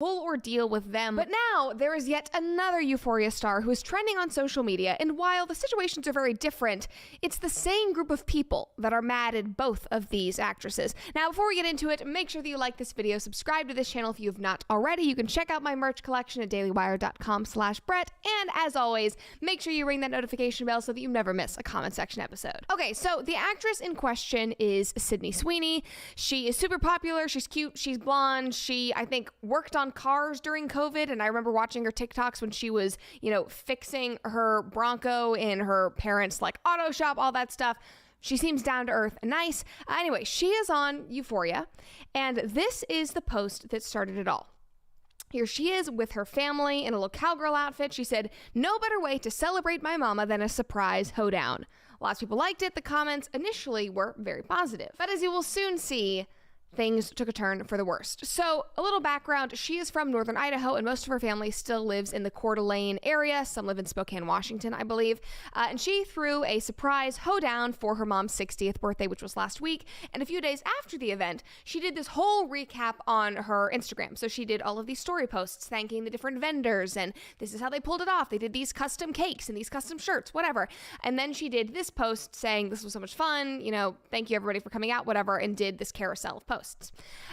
whole ordeal with them. But now there is yet another Euphoria star who is trending on social media, and while the situations are very different, it's the same group of people that are mad at both of these actresses. Now, before we get into it, make sure that you like this video, subscribe to this channel if you have not already. You can check out my merch collection at dailywire.com/Brett, and as always, make sure you ring that notification bell so that you never miss a comment section episode. Okay, so the actress in question is Sydney Sweeney. She is super popular, she's cute, she's blonde, she, I think, worked on cars during COVID, and I remember watching her TikToks when she was, fixing her Bronco in her parents' auto shop, all that stuff. She seems down to earth and nice. Anyway, she is on Euphoria, and this is the post that started it all. Here she is with her family in a little cowgirl outfit. She said, "No better way to celebrate my mama than a surprise hoedown." Lots of people liked it. The comments initially were very positive, but as you will soon see, things took a turn for the worst. So, a little background, she is from northern Idaho, and most of her family still lives in the Coeur d'Alene area. Some live in Spokane, Washington, I believe. And she threw a surprise hoedown for her mom's 60th birthday, which was last week. And a few days after the event, she did this whole recap on her Instagram. So she did all of these story posts thanking the different vendors, and this is how they pulled it off. They did these custom cakes and these custom shirts, whatever. And then she did this post saying, "This was so much fun, thank you everybody for coming out," whatever, and did this carousel of posts.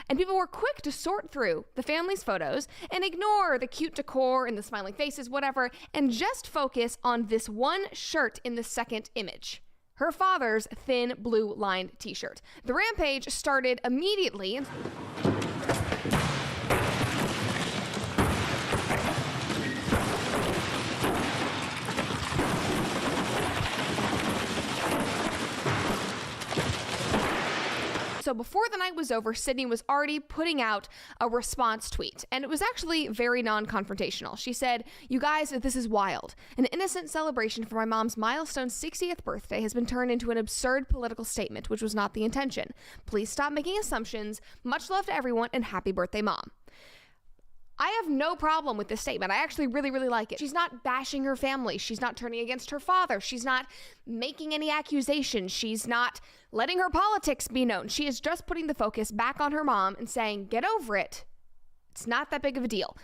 And people were quick to sort through the family's photos and ignore the cute decor and the smiling faces, whatever, and just focus on this one shirt in the second image. Her father's thin blue lined t-shirt. The rampage started immediately. So before the night was over, Sydney was already putting out a response tweet, and it was actually very non-confrontational. She said, "You guys, this is wild. An innocent celebration for my mom's milestone 60th birthday has been turned into an absurd political statement, which was not the intention. Please stop making assumptions. Much love to everyone, and happy birthday, Mom." I have no problem with this statement. I actually really, really like it. She's not bashing her family. She's not turning against her father. She's not making any accusations. She's not letting her politics be known. She is just putting the focus back on her mom and saying, get over it. It's not that big of a deal,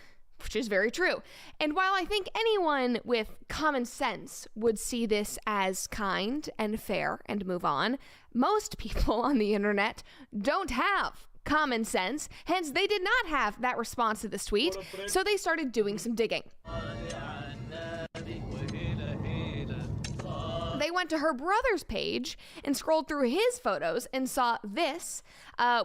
which is very true. And while I think anyone with common sense would see this as kind and fair and move on, most people on the internet don't have common sense, hence they did not have that response to this tweet, so they started doing some digging. They went to her brother's page and scrolled through his photos and saw this,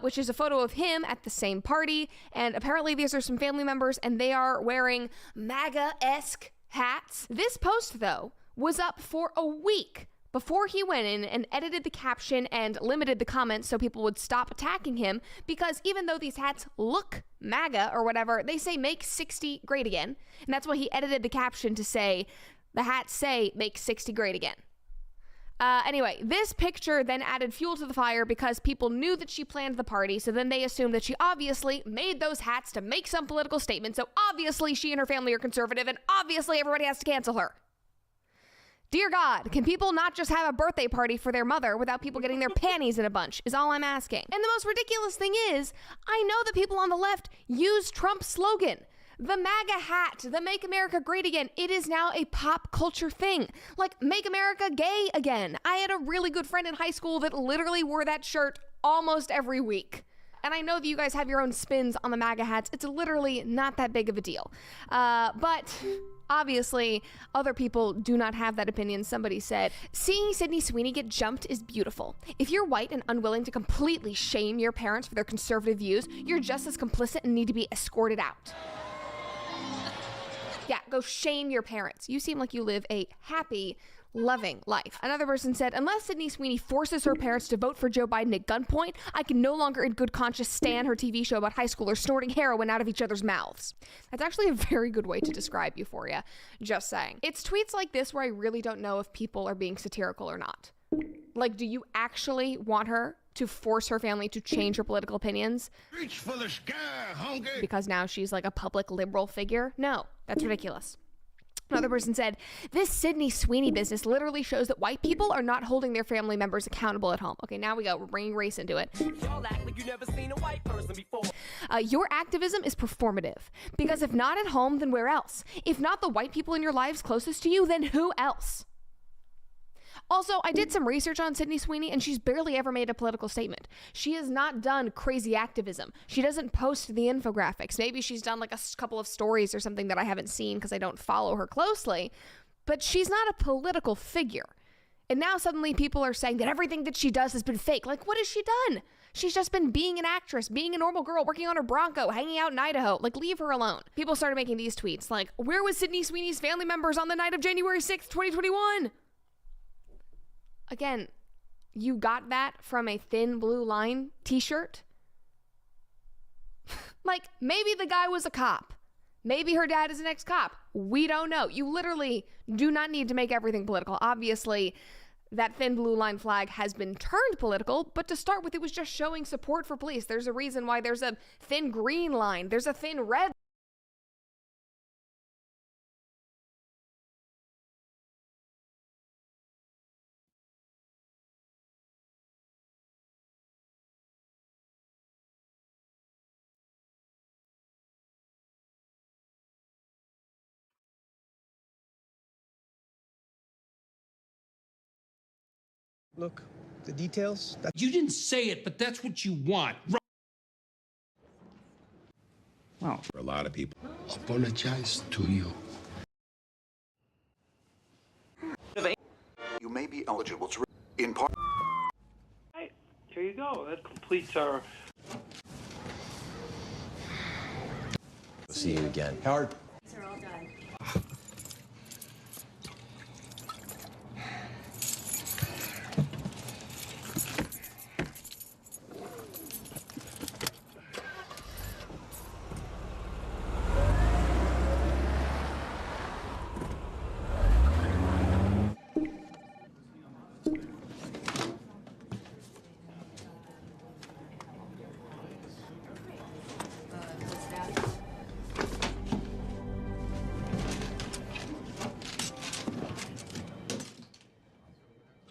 which is a photo of him at the same party, and apparently these are some family members and they are wearing MAGA-esque hats. This post, though, was up for a week before he went in and edited the caption and limited the comments so people would stop attacking him, because even though these hats look MAGA or whatever, they say "Make 60 Great Again," and that's why he edited the caption to say, "The hats say make 60 great again." Anyway, this picture then added fuel to the fire because people knew that she planned the party, so then they assumed that she obviously made those hats to make some political statement, so obviously she and her family are conservative, and obviously everybody has to cancel her. Dear God, can people not just have a birthday party for their mother without people getting their panties in a bunch, is all I'm asking. And the most ridiculous thing is, I know that people on the left use Trump's slogan. The MAGA hat, the Make America Great Again, it is now a pop culture thing. Like, Make America Gay Again. I had a really good friend in high school that literally wore that shirt almost every week. And I know that you guys have your own spins on the MAGA hats. It's literally not that big of a deal. But obviously, other people do not have that opinion. Somebody said, "Seeing Sydney Sweeney get jumped is beautiful. If you're white and unwilling to completely shame your parents for their conservative views, you're just as complicit and need to be escorted out." Yeah, go shame your parents. You seem like you live a happy, loving life. Another person said, "Unless Sydney Sweeney forces her parents to vote for Joe Biden at gunpoint, I can no longer in good conscience stand her TV show about high schoolers snorting heroin out of each other's mouths." That's actually a very good way to describe Euphoria. Just saying. It's tweets like this where I really don't know if people are being satirical or not. Like, do you actually want her to force her family to change her political opinions? Reach for the sky, hungry. Because now she's like a public liberal figure? No, that's ridiculous. Another person said, this Sydney Sweeney business literally shows that white people are not holding their family members accountable at home. Okay, now we go. We're bringing race into it. Y'all act like you never seen a white person before. Your activism is performative. Because if not at home, then where else? If not the white people in your lives closest to you, then who else? Also, I did some research on Sydney Sweeney, and she's barely ever made a political statement. She has not done crazy activism. She doesn't post the infographics. Maybe she's done like a couple of stories or something that I haven't seen because I don't follow her closely. But she's not a political figure. And now suddenly people are saying that everything that she does has been fake. Like, what has she done? She's just been being an actress, being a normal girl, working on her Bronco, hanging out in Idaho. Like, leave her alone. People started making these tweets like, where was Sydney Sweeney's family members on the night of January 6th, 2021? Again, you got that from a Thin Blue Line t-shirt? Like, maybe the guy was a cop. Maybe her dad is an ex-cop. We don't know. You literally do not need to make everything political. Obviously, that Thin Blue Line flag has been turned political, but to start with, it was just showing support for police. There's a reason why there's a thin green line. There's a thin red. Look, the details. You didn't say it, but that's what you want. Well, For a lot of people. Apologize to you. You may be eligible to in part. Right, here you go. That completes our. See you again. Howard. These are all done.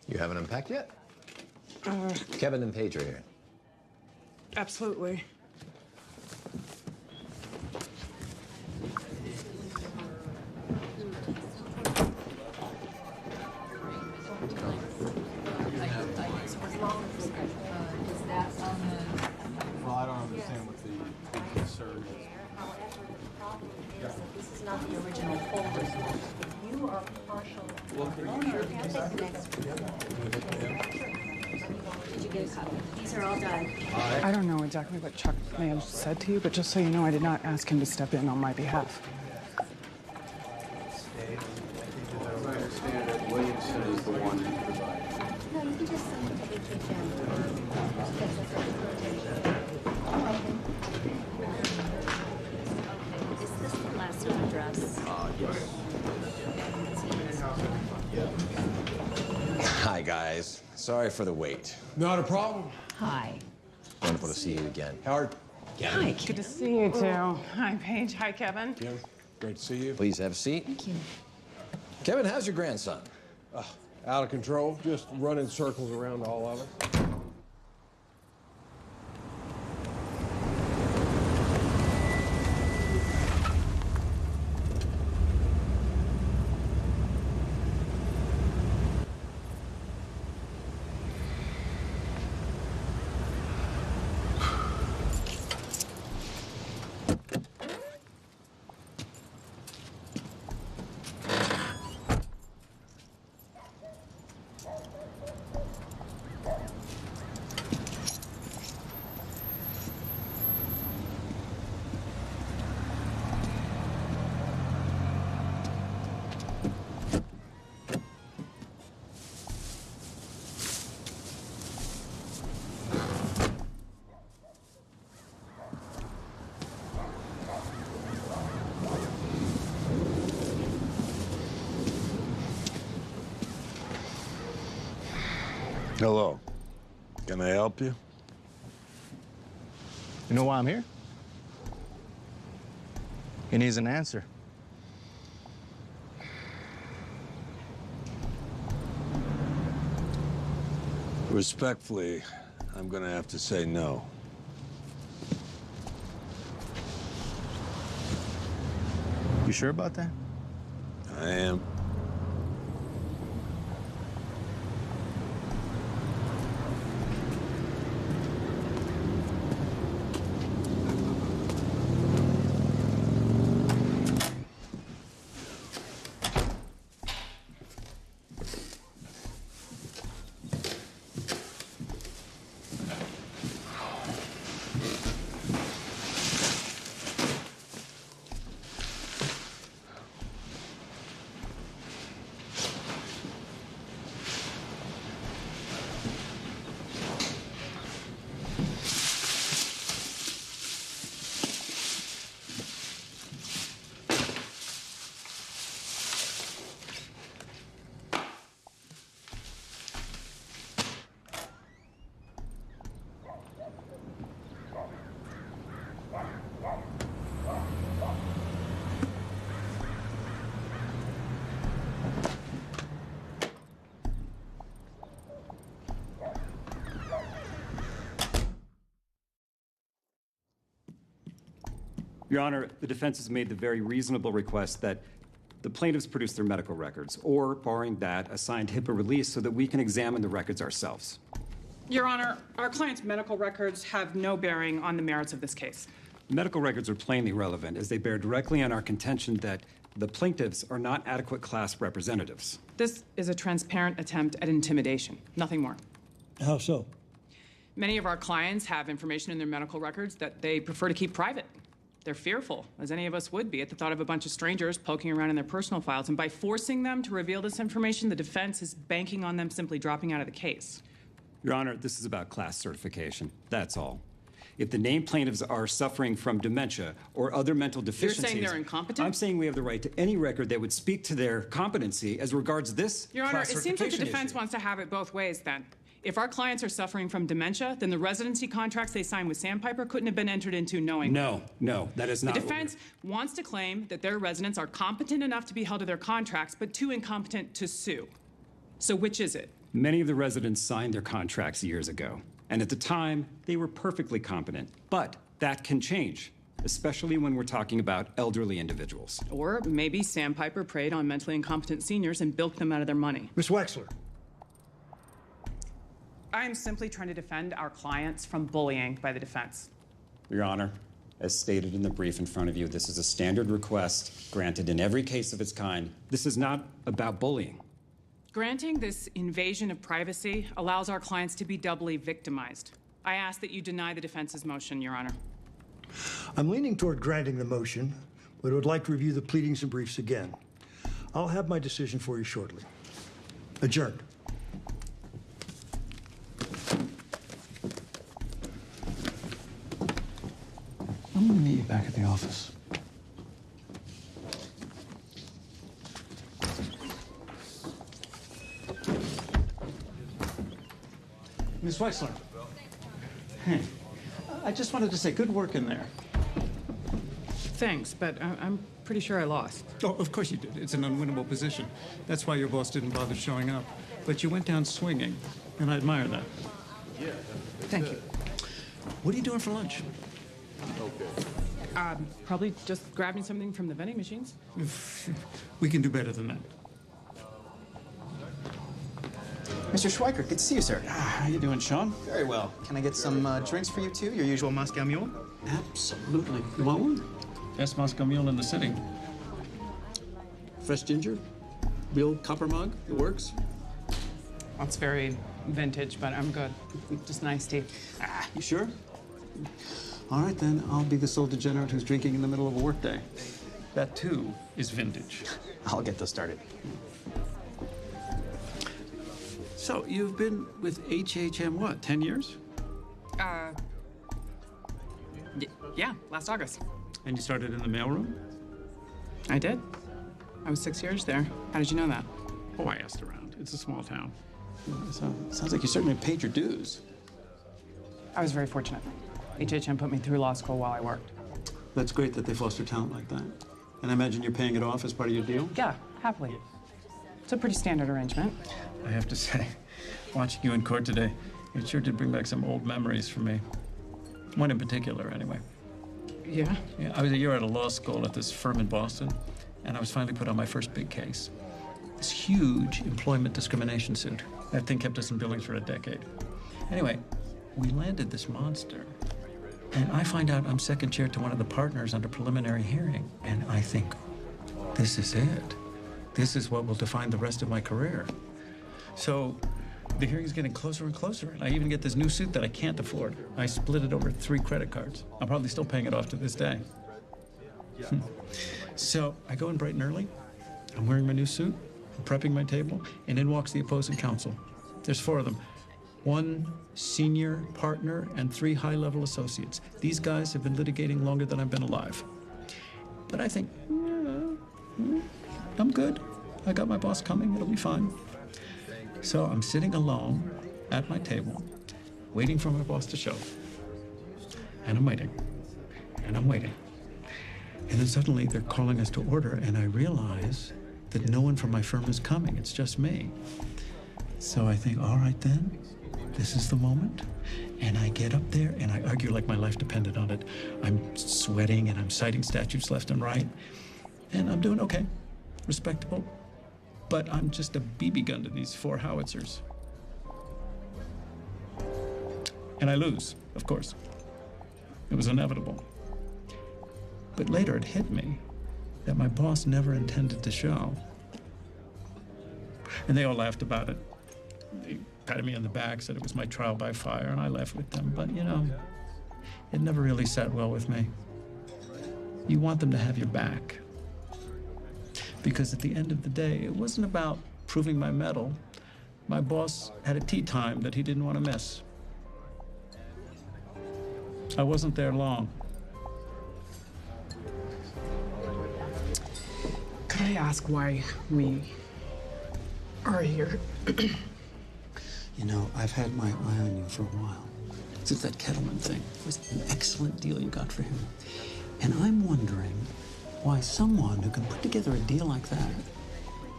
You haven't unpacked yet? Kevin and Paige are here. Absolutely. Well, I don't understand what the concern is. However, the problem is that this is not the original folder. You are partial owner. Can I take the next one? Did you get a copy? These are all done. I don't know exactly what Chuck may have said to you, but just so you know, I did not ask him to step in on my behalf. As I understand it, Williamson is the one who provided. No, you can just send it to HHM. Is this the last address? Hi, guys. Sorry for the wait. Not a problem. Hi. Wonderful to see you again. Howard. Hi, good to see you too. Hi, Paige. Hi, Kevin. Kim, great to see you. Please have a seat. Thank you. Kevin, how's your grandson? Out of control, just running circles around all of us. Hello. Can I help you? You know why I'm here? He needs an answer. Respectfully, I'm gonna have to say no. You sure about that? I am. Your Honor, the defense has made the very reasonable request that the plaintiffs produce their medical records, or, barring that, a signed HIPAA release so that we can examine the records ourselves. Your Honor, our client's medical records have no bearing on the merits of this case. Medical records are plainly relevant, as they bear directly on our contention that the plaintiffs are not adequate class representatives. This is a transparent attempt at intimidation, nothing more. How so? Many of our clients have information in their medical records that they prefer to keep private. They're fearful, as any of us would be, at the thought of a bunch of strangers poking around in their personal files. And by forcing them to reveal this information, the defense is banking on them simply dropping out of the case. Your Honor, this is about class certification. That's all. If the named plaintiffs are suffering from dementia or other mental deficiencies... You're saying they're incompetent? I'm saying we have the right to any record that would speak to their competency as regards this Your Honor, it seems like the defense issue. wants to have it both ways, then. If our clients are suffering from dementia, then the residency contracts they signed with Sandpiper couldn't have been entered into knowingly. No, that is not The defense wants to claim that their residents are competent enough to be held to their contracts, but too incompetent to sue. So which is it? Many of the residents signed their contracts years ago, and at the time, they were perfectly competent. But that can change, especially when we're talking about elderly individuals. Or maybe Sandpiper preyed on mentally incompetent seniors and bilked them out of their money. Miss Wexler. I'm simply trying to defend our clients from bullying by the defense. Your Honor, as stated in the brief in front of you, this is a standard request granted in every case of its kind. This is not about bullying. Granting this invasion of privacy allows our clients to be doubly victimized. I ask that you deny the defense's motion, Your Honor. I'm leaning toward granting the motion, but would like to review the pleadings and briefs again. I'll have my decision for you shortly. Adjourned. I'm gonna meet you back at the office. Miss Wexler. Hey, I just wanted to say good work in there. Thanks, but I'm pretty sure I lost. Oh, of course you did. It's an unwinnable position. That's why your boss didn't bother showing up. But you went down swinging, and I admire that. Thank you. What are you doing for lunch? Probably just grabbing something from the vending machines. We can do better than that. Mr. Schweiker, good to see you, sir. How you doing, Sean? Very well. Can I get some drinks for you, too? Your usual Moscow Mule? Absolutely. You want one? Best Moscow Mule in the city. Fresh ginger? Real copper mug? It works? That's very vintage, but I'm good. Just nice tea. You sure? All right, then. I'll be the sole degenerate who's drinking in the middle of a workday. That, too, is vintage. I'll get those started. So, you've been with HHM, what, 10 years? Yeah, last August. And you started in the mailroom? I did. I was 6 years there. How did you know that? Oh, I asked around. It's a small town. So, sounds like you certainly paid your dues. I was very fortunate. HHM put me through law school while I worked. That's great that they foster talent like that. And I imagine you're paying it off as part of your deal? Yeah, happily. It's a pretty standard arrangement. I have to say, Watching you in court today, it sure did bring back some old memories for me. One in particular, anyway. Yeah? Yeah, I was a year out of law school at this firm in Boston, and I was finally put on my first big case. This huge employment discrimination suit. That thing kept us in Billings for a decade. Anyway, we landed this monster, and I find out I'm second chair to one of the partners under preliminary hearing, and I think, this is it. This is what will define the rest of my career. So the hearing's getting closer and closer, and I even get this new suit that I can't afford. I split it over 3 credit cards. I'm probably still paying it off to this day. So I go in bright and early. I'm wearing my new suit, I'm prepping my table, and in walks the opposing counsel. There's 4 of them. 1 senior partner and 3 high-level associates. These guys have been litigating longer than I've been alive. But I think, I'm good. I got my boss coming, it'll be fine. So I'm sitting alone at my table, waiting for my boss to show. And I'm waiting, and I'm waiting. And then suddenly they're calling us to order, and I realize that no one from my firm is coming, it's just me. So I think, all right then, this is the moment. And I get up there and I argue like my life depended on it. I'm sweating and I'm citing statutes left and right. And I'm doing okay, respectable. But I'm just a BB gun to these 4 howitzers. And I lose, of course. It was inevitable. But later it hit me that my boss never intended to show. And they all laughed about it. They patted me on the back, said it was my trial by fire, and I laughed with them. But, you know, it never really sat well with me. You want them to have your back. Because at the end of the day, it wasn't about proving my mettle. My boss had a tea time that he didn't want to miss. I wasn't there long. Could I ask why we are here? You know, I've had my eye on you for a while. Since that Kettleman thing. It was an excellent deal you got for him. And I'm wondering why someone who can put together a deal like that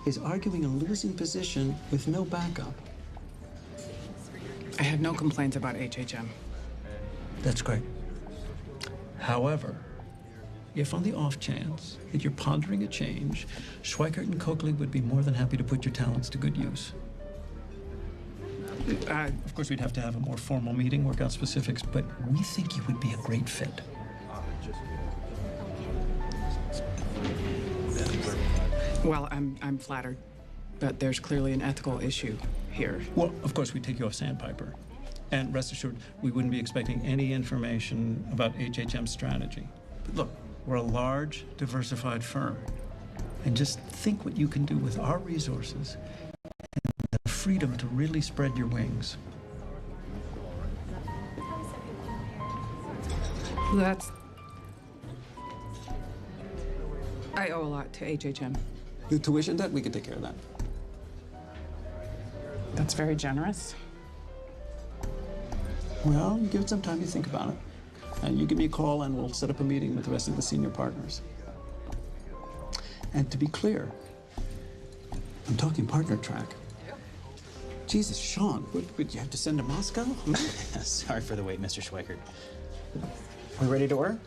is arguing a losing position with no backup. I had no complaints about HHM. That's great. However, if on the off chance that you're pondering a change, Schweikert and Coakley would be more than happy to put your talents to good use. Of course, we'd have to have a more formal meeting, work out specifics, but we think you would be a great fit. Well, I'm flattered, but there's clearly an ethical issue here. Well, of course, we'd take you off Sandpiper. And rest assured, we wouldn't be expecting any information about HHM's strategy. But look, we're a large, diversified firm. And just think what you can do with our resources and the freedom to really spread your wings. I owe a lot to HHM. The tuition debt, we could take care of that. That's very generous. Well, give it some time to think about it. And you give me a call and we'll set up a meeting with the rest of the senior partners. And to be clear, I'm talking partner track. Jesus, Sean, would you have to send to Moscow? Sorry for the wait, Mr. Schweikert. We ready to order?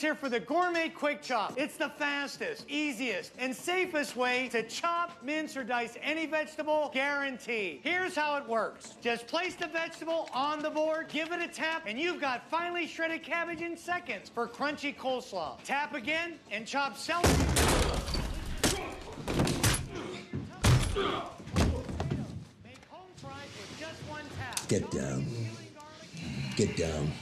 here for the Gourmet Quick Chop. It's the fastest, easiest, and safest way to chop, mince, or dice any vegetable, guaranteed. Here's how it works. Just place the vegetable on the board, give it a tap, and you've got finely shredded cabbage in seconds for crunchy coleslaw. Tap again and chop celery. Make home fries with just one tap. Get down. Get down.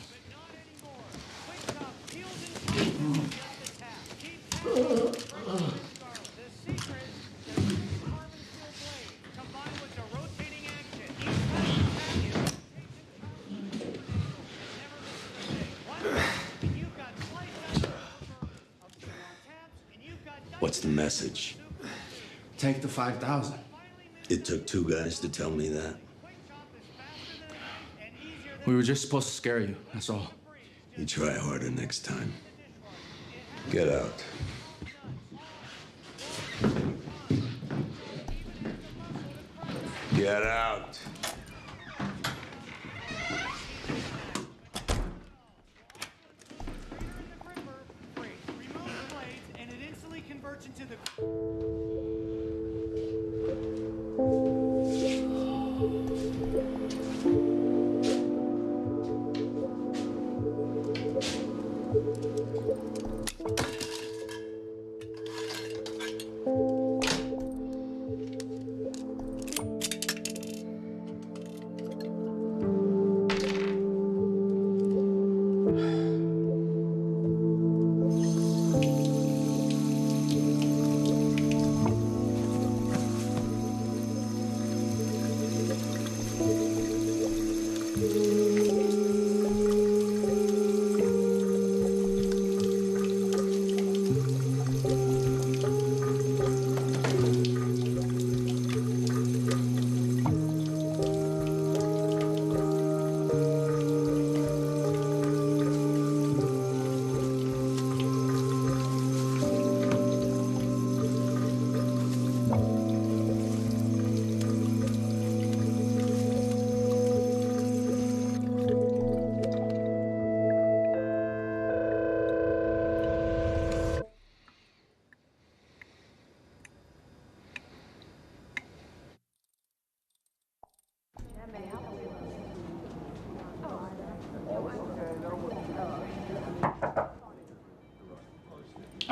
What's the message? Take the 5,000. It took 2 guys to tell me that. We were just supposed to scare you, that's all. You try harder next time. Get out. Get out. And it instantly converts into the...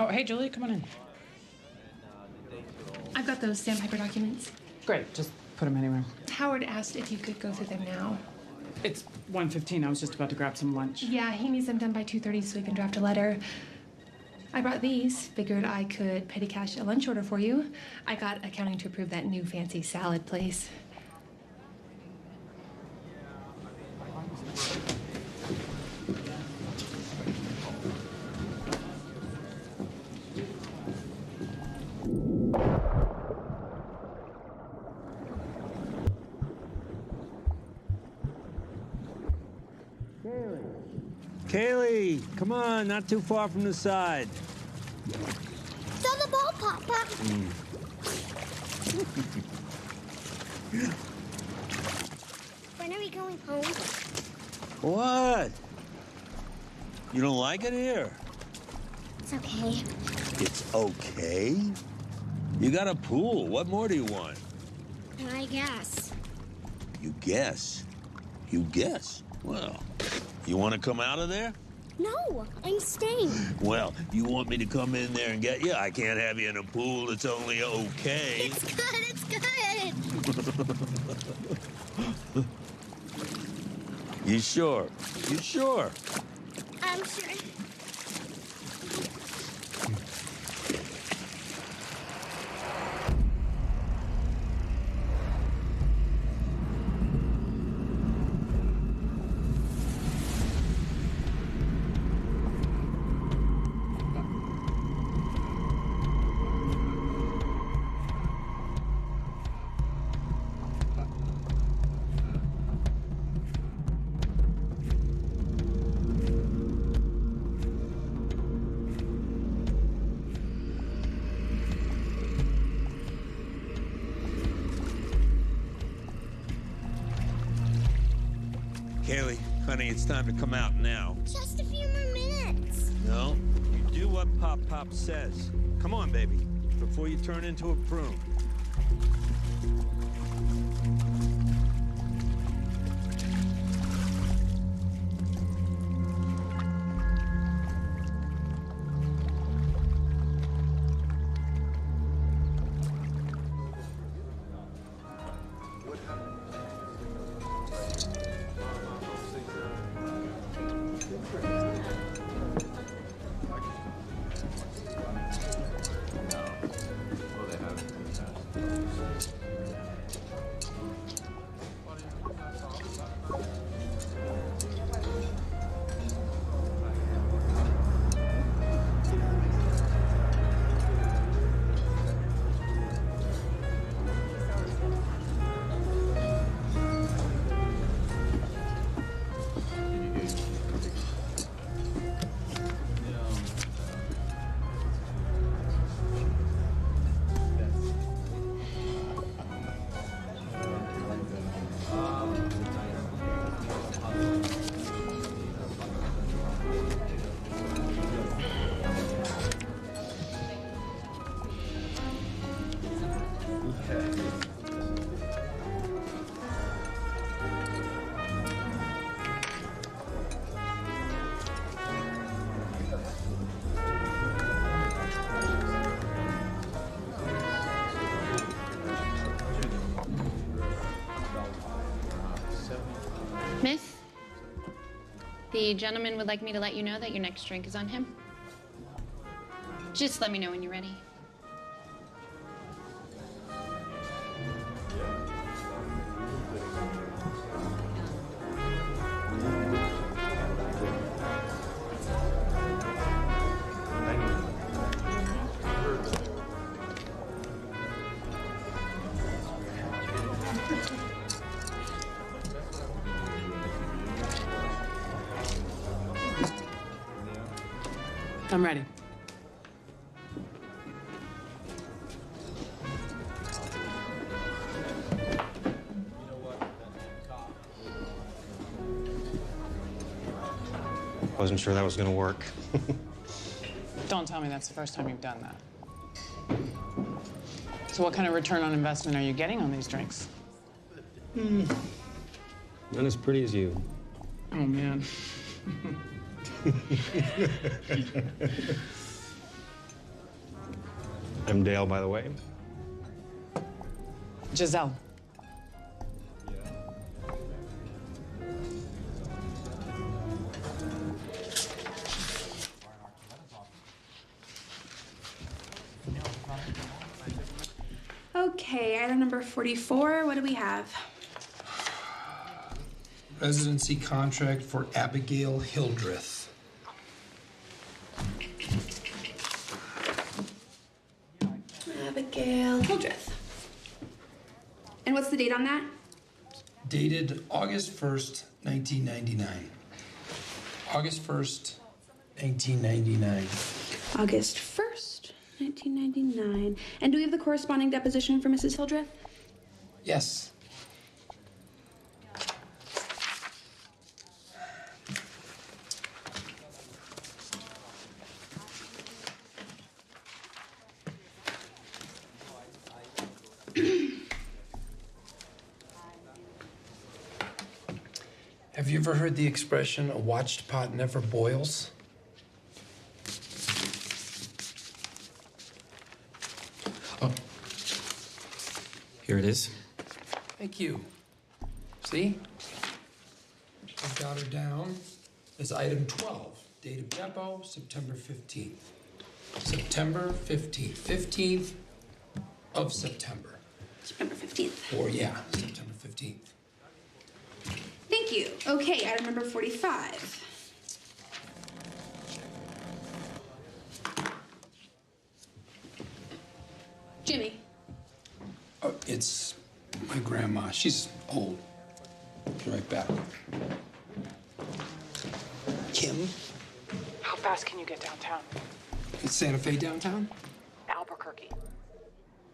Oh, hey, Julie, come on in. I've got those sandpaper documents. Great, just put them anywhere. Howard asked if you could go through them now. It's 1:15. I was just about to grab some lunch. Yeah, he needs them done by 2:30 so we can draft a letter. I brought these. Figured I could petty cash a lunch order for you. I got accounting to approve that new fancy salad place. Kaylee, come on, not too far from the side. Throw the ball, Papa. When are we going home? What? You don't like it here? It's okay. It's okay? You got a pool. What more do you want? I guess. You guess? You guess? Well, you want to come out of there? No, I'm staying. Well, you want me to come in there and get you? I can't have you in a pool that's only okay. It's good, it's good. You sure? You sure? I'm sure. Kaylee, honey, it's time to come out now. Just a few more minutes. No, do what Pop says. Come on, baby, before you turn into a prune. Miss, the gentleman would like me to let you know that your next drink is on him. Just let me know when you're ready. I'm ready. Wasn't sure that was gonna work. Don't tell me that's the first time you've done that. So what kind of return on investment are you getting on these drinks? Not as pretty as you. Oh, man. I'm Dale, by the way. Giselle. Okay, item number 44, what do we have? Residency contract for Abigail Hildreth. Abigail Hildreth. And what's the date on that? Dated August 1st, 1999. August 1st, 1999. August 1st, 1999. And do we have the corresponding deposition for Mrs. Hildreth? Yes. Have you ever heard the expression, a watched pot never boils? Oh. Here it is. Thank you. See? I've got her down as item 12. Date of depot, September 15th. September 15th. 15th of September. September 15th. Or, yeah, September 15th. Thank you. Okay, item number 45. Jimmy. Oh, it's my grandma. She's old. Be right back. Kim? How fast can you get downtown? It's Santa Fe downtown? Albuquerque.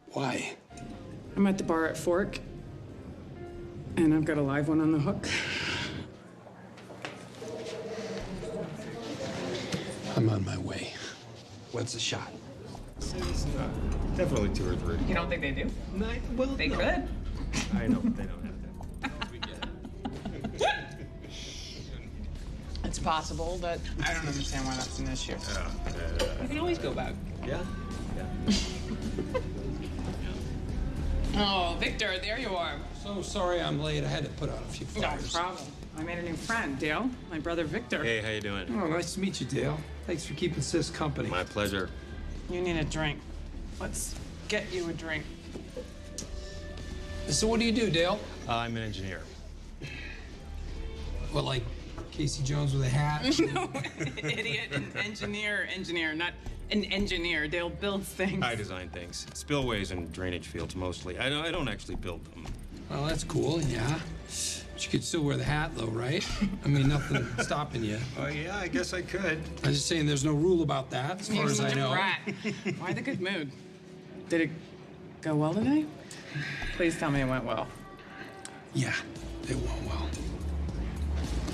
Why? I'm at the bar at Fork, and I've got a live one on the hook. I'm on my way. what's a shot? Definitely 2 or 3. You don't think they do? Well, They no. could. I know, but they don't have that. It's possible, but I don't understand why that's an issue. We can always go back. Yeah? Oh, Victor, there you are. So sorry I'm late. I had to put out a few No fires. problem. I made a new friend, Dale. My brother Victor. Hey, how you doing? Oh, nice to meet you, Dale. Thanks for keeping Sis company. My pleasure. You need a drink. Let's get you a drink. So what do you do, Dale? I'm an engineer. What, like Casey Jones with a hat? No, idiot. An engineer, not an engineer. Dale builds things. I design things. Spillways and drainage fields, mostly. I don't actually build them. Well, that's cool, yeah. But you could still wear the hat, though, right? I mean, nothing stopping you. Oh, yeah, I guess I could. I'm just saying there's no rule about that, as far as I know. Rat. Why the good mood? Did it go well today? Please tell me it went well. Yeah, it went well.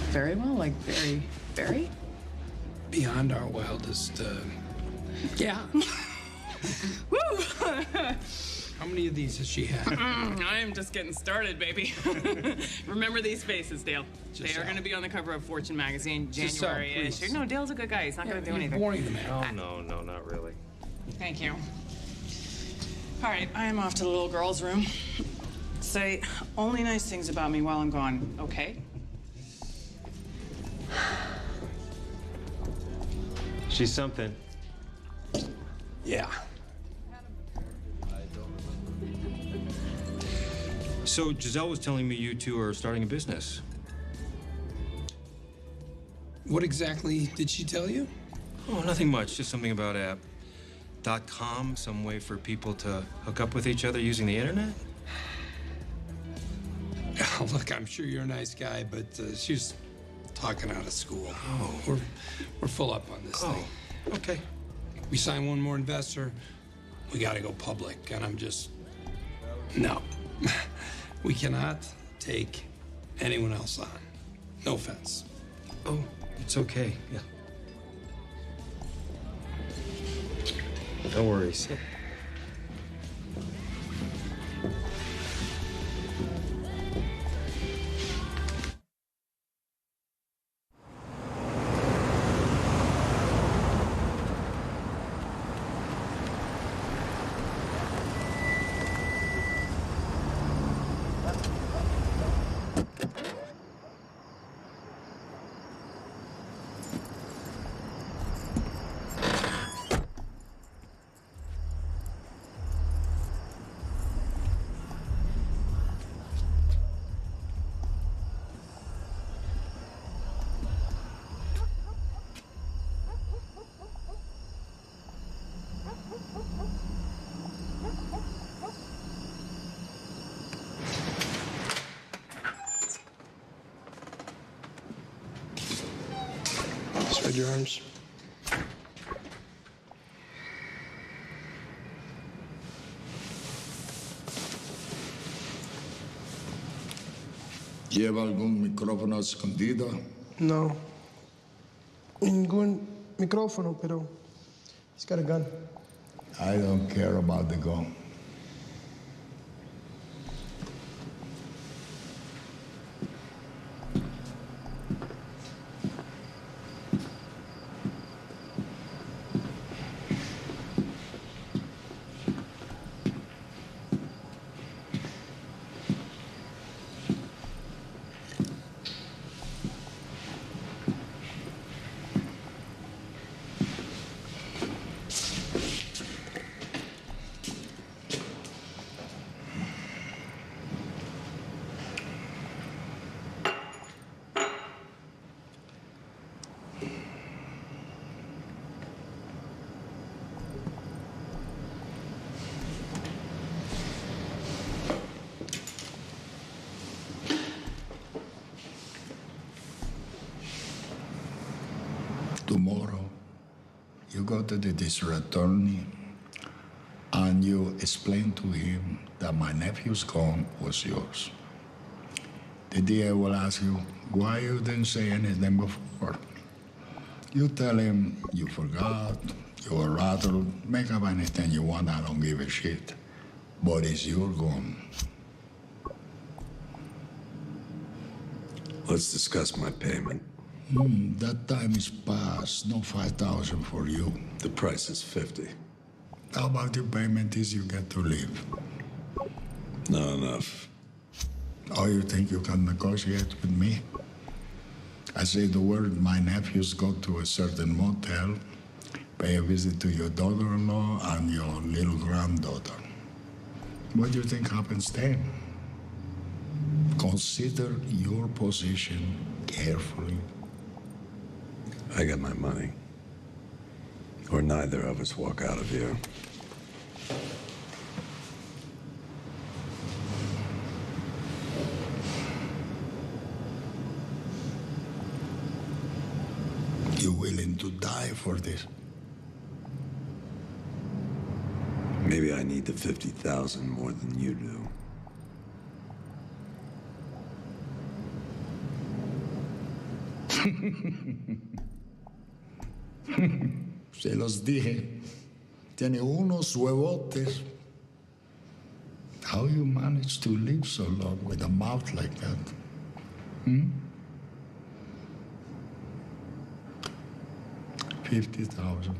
Very well? Like very, very? Beyond our wildest, yeah. Woo! How many of these has she had? I am just getting started, baby. Remember these faces, Dale. They are going to be on the cover of Fortune magazine, January issue. No, Dale's a good guy. He's not going to do anything. Boring the man. Oh, no, not really. Thank you. All right, I am off to the little girl's room. Say only nice things about me while I'm gone, okay? She's something. Yeah. So Giselle was telling me you two are starting a business. What exactly did she tell you? Oh, nothing much. Just something about a .com, some way for people to hook up with each other using the internet. Look, I'm sure you're a nice guy, but she's talking out of school. Oh. We're full up on this thing. Okay. We sign one more investor, we gotta go public, and I'm just... No. We cannot take anyone else on. No offense. Oh, it's okay. Yeah. No worries. Spread your arms. ¿Lleva algún micrófono escondido? No. Ningún micrófono, pero he's got a gun. I don't care about the gun. Tomorrow, you go to the district attorney and you explain to him that my nephew's gun was yours. The DA will ask you why you didn't say anything before. You tell him you forgot, You would rather make up anything you want, I don't give a shit. But it's your gun. Let's discuss my payment. That time is past. No 5,000 for you. The price is 50. How about your payment is you get to leave? Not enough. Oh, you think you can negotiate with me? I say the word, my nephews go to a certain motel, pay a visit to your daughter-in-law and your little granddaughter. What do you think happens then? Consider your position carefully. I got my money. Or neither of us walk out of here. You willing to die for this? Maybe I need the 50,000 more than you do. Se los dije. Tiene unos huevotes. How you manage to live so long with a mouth like that? 50,000.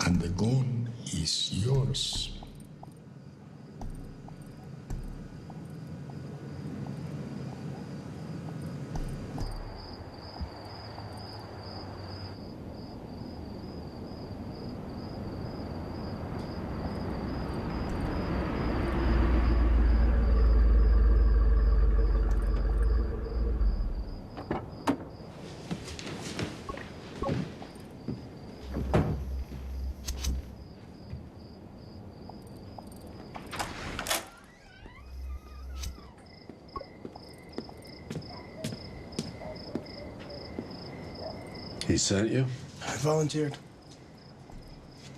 And the gun is yours. He sent you? I volunteered.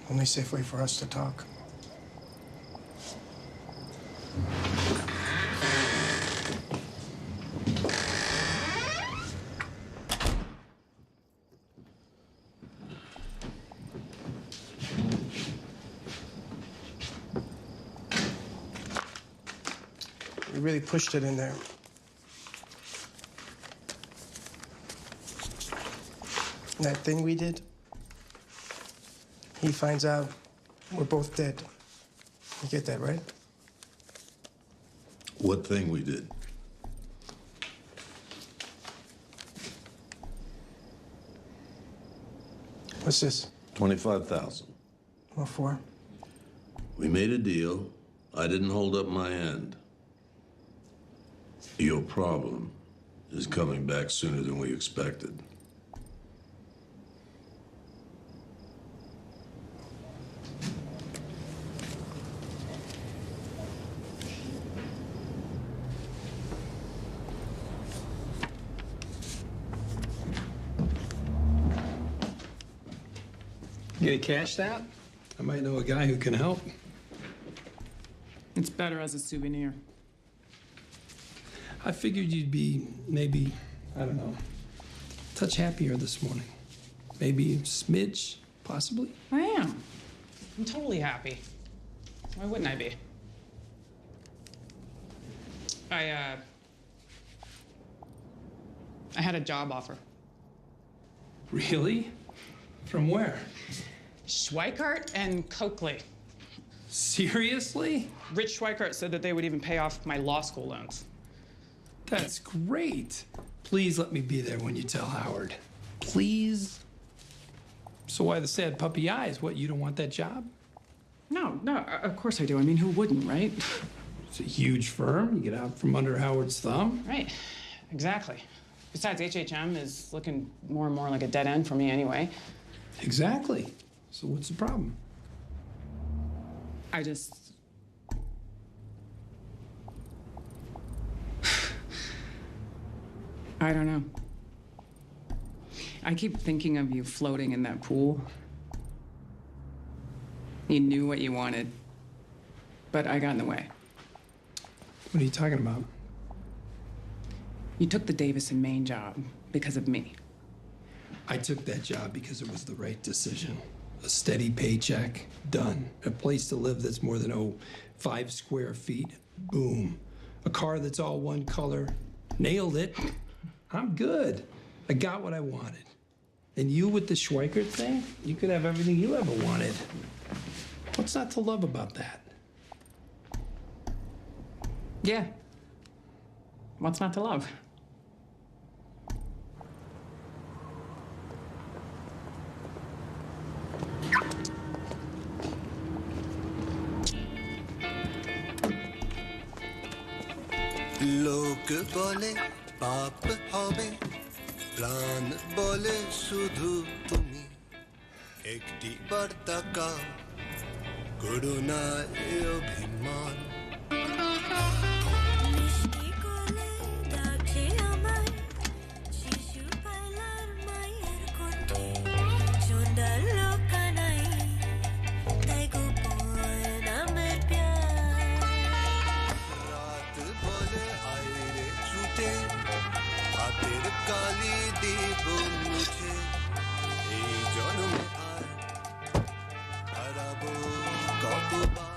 Only safe way for us to talk. You really pushed it in there. That thing we did, he finds out we're both dead. You get that, right? What thing we did? What's this? 25,000. What for? We made a deal. I didn't hold up my end. Your problem is coming back sooner than we expected. Get it cashed out? I might know a guy who can help. It's better as a souvenir. I figured you'd be maybe, I don't know, a touch happier this morning. Maybe a smidge, possibly. I am. I'm totally happy. Why wouldn't I be? I had a job offer. Really? From where? Schweikart and Coakley. Seriously? Rich Schweikart said that they would even pay off my law school loans. That's great. Please let me be there when you tell Howard. Please? So why the sad puppy eyes? What, you don't want that job? No, of course I do. I mean, who wouldn't, right? It's a huge firm. You get out from under Howard's thumb. Right, exactly. Besides, HHM is looking more and more like a dead end for me anyway. Exactly. So what's the problem? I just... I don't know. I keep thinking of you floating in that pool. You knew what you wanted, but I got in the way. What are you talking about? You took the Davis and Maine job because of me. I took that job because it was the right decision. A steady paycheck, done. A place to live that's more than 5 square feet, boom. A car that's all one color, nailed it. I'm good. I got what I wanted. And you with the Schweikert thing, you could have everything you ever wanted. What's not to love about that? Yeah. What's not to love? লোক বলে পাপ হবে প্রাণ বলে শুধু তুমি একটি বার্তা কাও করো না এ অভিমান মিষ্টি কোলে ডাকে আমায় শিশু পালার মায়ের কণ্ঠে সন্ধ্যার লোকানাই তাই গোপন নামের প্যার রাত বলে আইরে ছুটে হাতের কালি দেব মুছে এই জন্মে আর হারাবো কতবার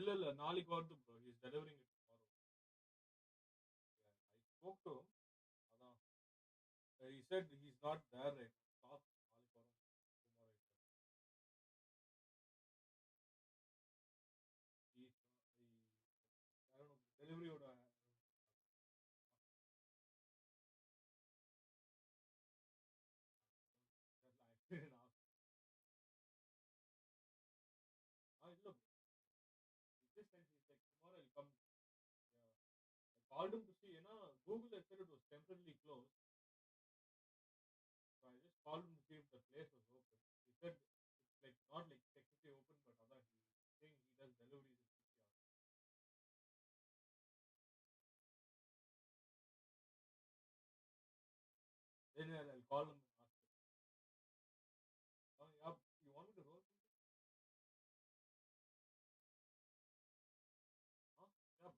இல்ல நாளைக்கு வருது bro he is delivering it tomorrow I spoke to அதான் he said he's not there right stop நாளைக்கு வரும் tomorrow I don't know டெலிவரியோட இல்ல just said he's like tomorrow I'll come. Yeah. I called him to see, Google had said it was temporarily closed. So I just called him to see if the place was open. He said it's like not like technically open, but other he's saying he does deliveries in 6 hours. Then I'll call him and ask him. Yeah, you want me to roll something? Huh? Yeah.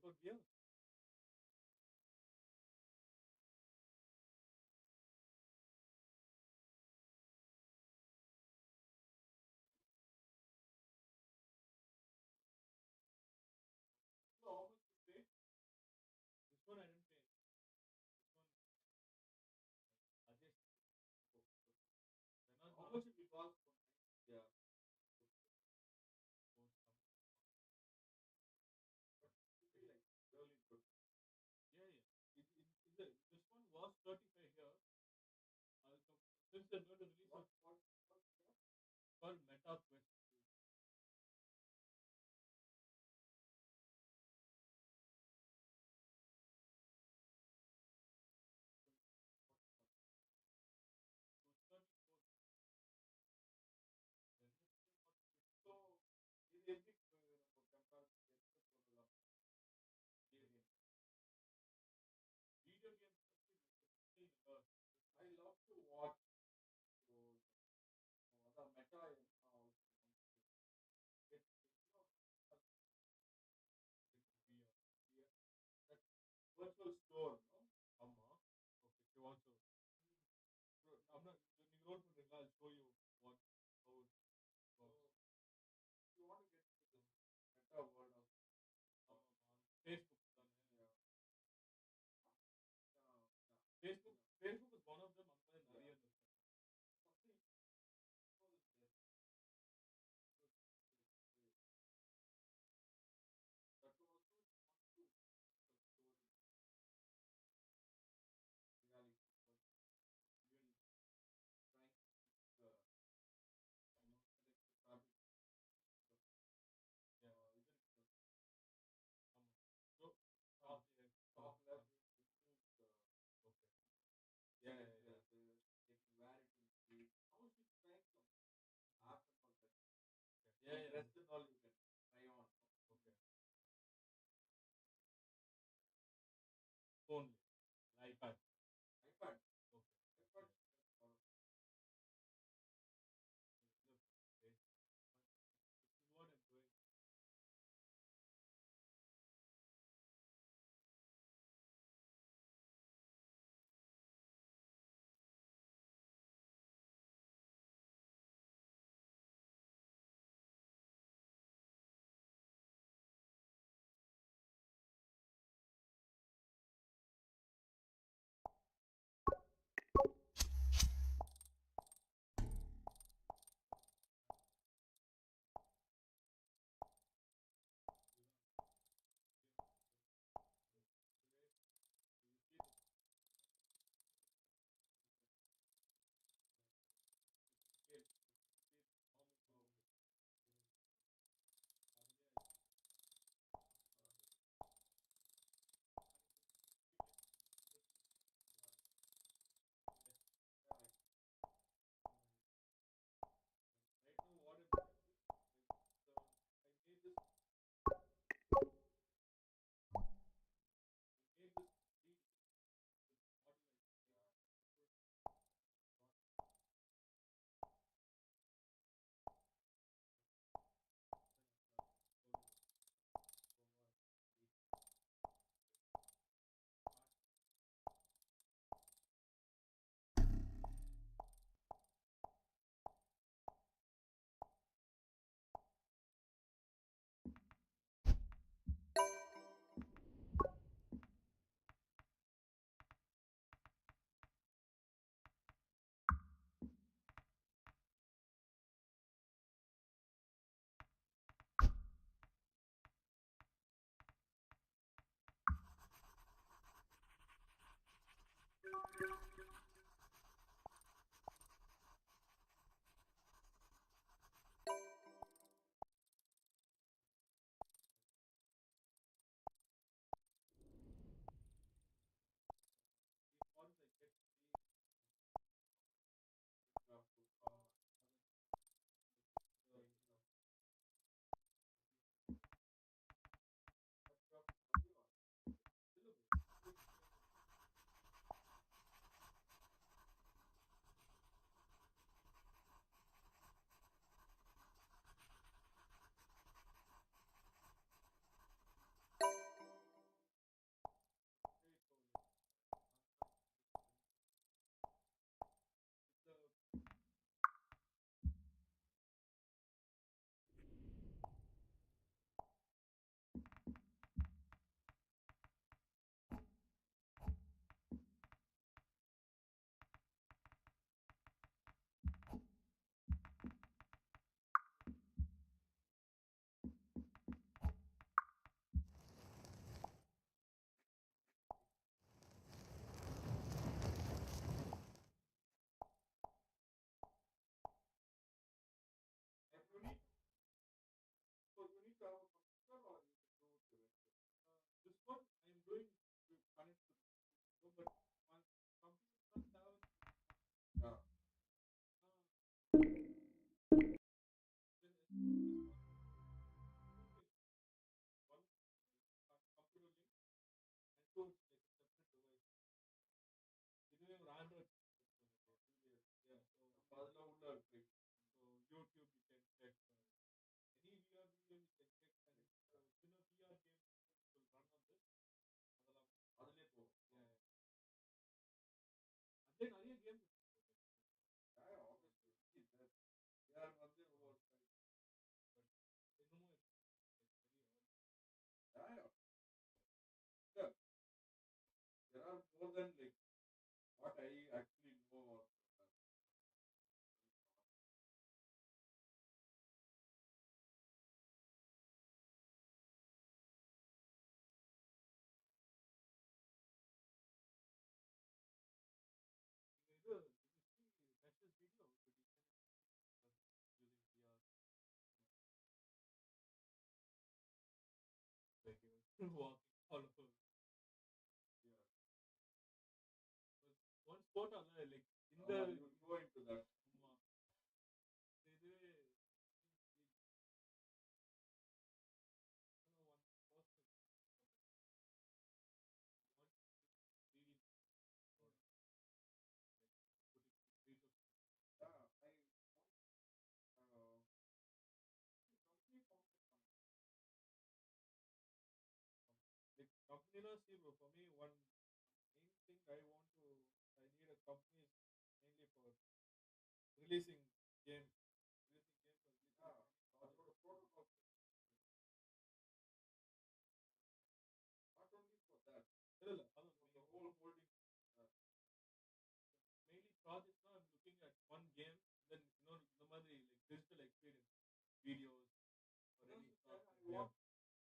for gear. So how much you pay? This one I didn't pay. This one, Ajay. How much it cost for night? Yeah. But it be like really good. Yeah, yeah. This one was 35 here. Since they're going to release what here? Called Meta Quest 2. So 34. So இது எப்படி நம்ம compare எடுத்து போடலாம் video game I love to watch those the meta it's not VR. That virtual store, no? Amma. Okay, she wants to. I'm not. You roll for I'll show you what how it works. If you want to get to this meta world of Facebook, yeah. Facebook is one of them. Yeah. That also want to the story reality, but even trying to select the fabric. Yeah, even if it so top left is remove the okay. Yeah, they can wear it in sleep. How she's trying some apps and all that. Yeah, rest and all you can try on. Okay. Phone, iPad. iPad. Okay. iPad. Look, this is what I'm doing. walking all over. Yeah. But one sport like in the you go into that. இதுவே one person really putting 3 to 6. Yeah, company like company see bro, for me one main thing I need a company is mainly for releasing game releasing games or releasing அதோட protocol not only for that இல்ல the whole holding mainly projects now I'm looking at one game then the மாதிரி like digital experience videos or any yeah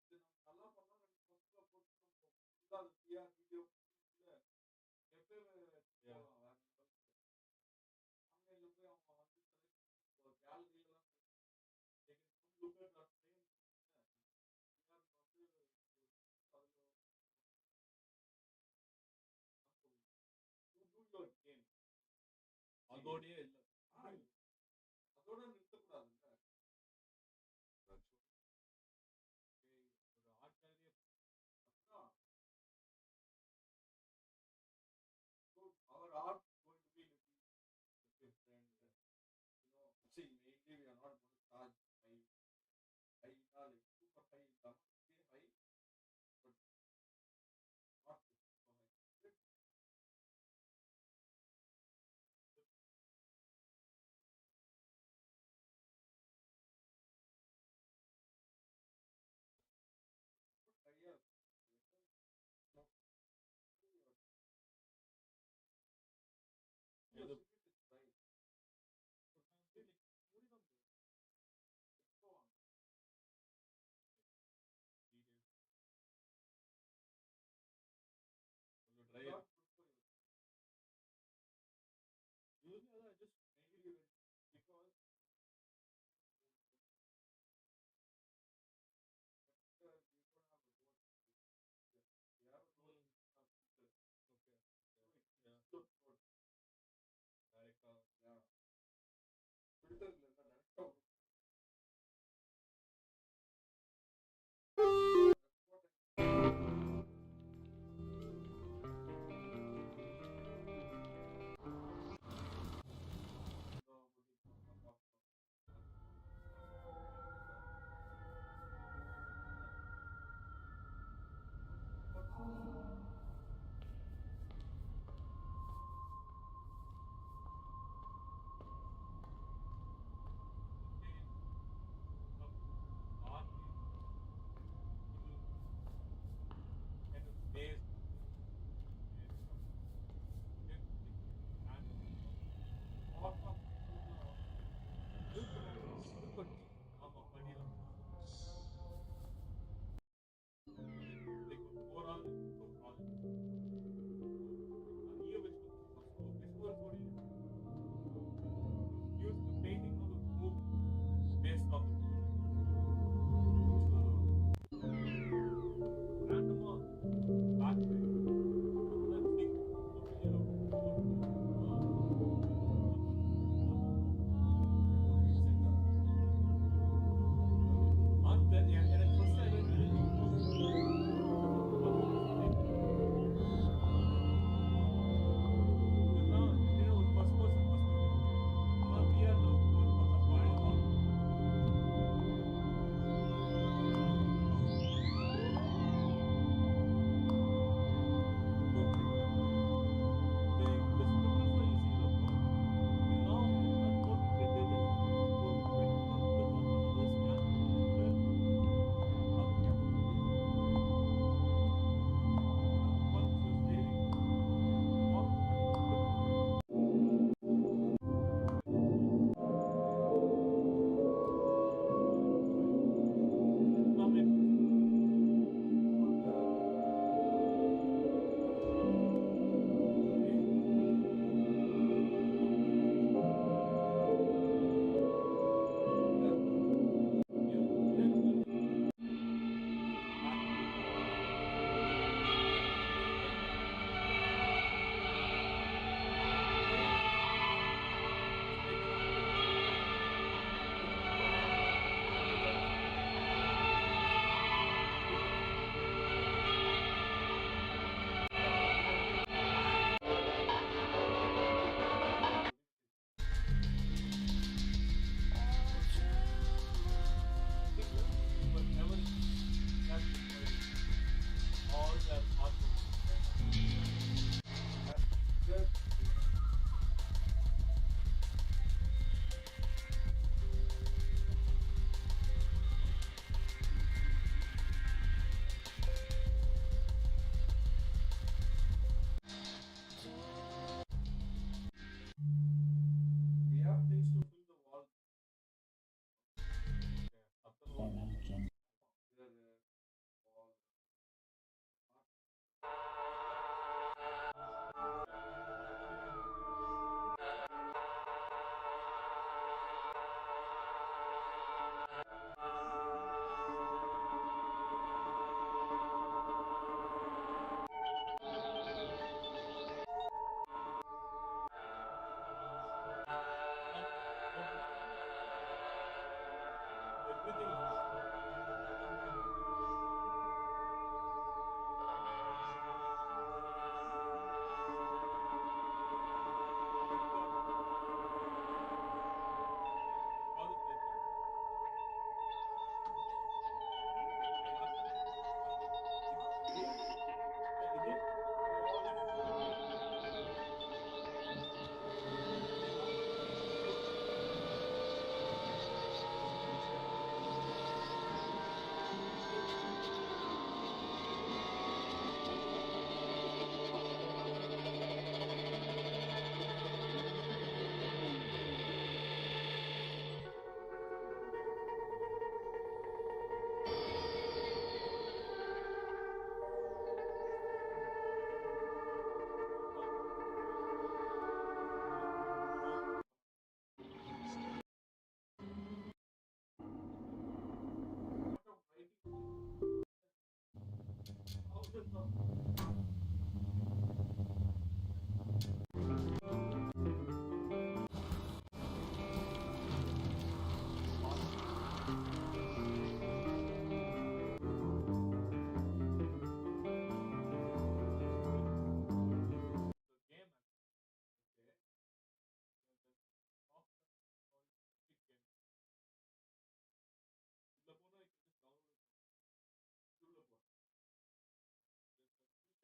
இது நம்ம நல்லா பண்ணா ரெண்டு பக்கத்துல போட்டு நம்ம ஃபுல்லா VR வீடியோ எப்பவே போலாம் ஆன்லைன்ல போய் அவங்க வந்து select கேலரிலாம் they can come look at our frame VR வந்து அதுல you do your game அதோடயே இல்ல அதோட நிறுத்தக்கூடாதுல்ல ஒரு ஆர்ட் கேலரியே அதுதான் so our art is going to be little different see mainly we are not going to charge high like super high high but not super high higher yeah, the ticket is price but I'm feeling what is on the expo on details the drive usually I just mainly because we don't have a road we have a road okay yeah road direct yeah filter direct like overall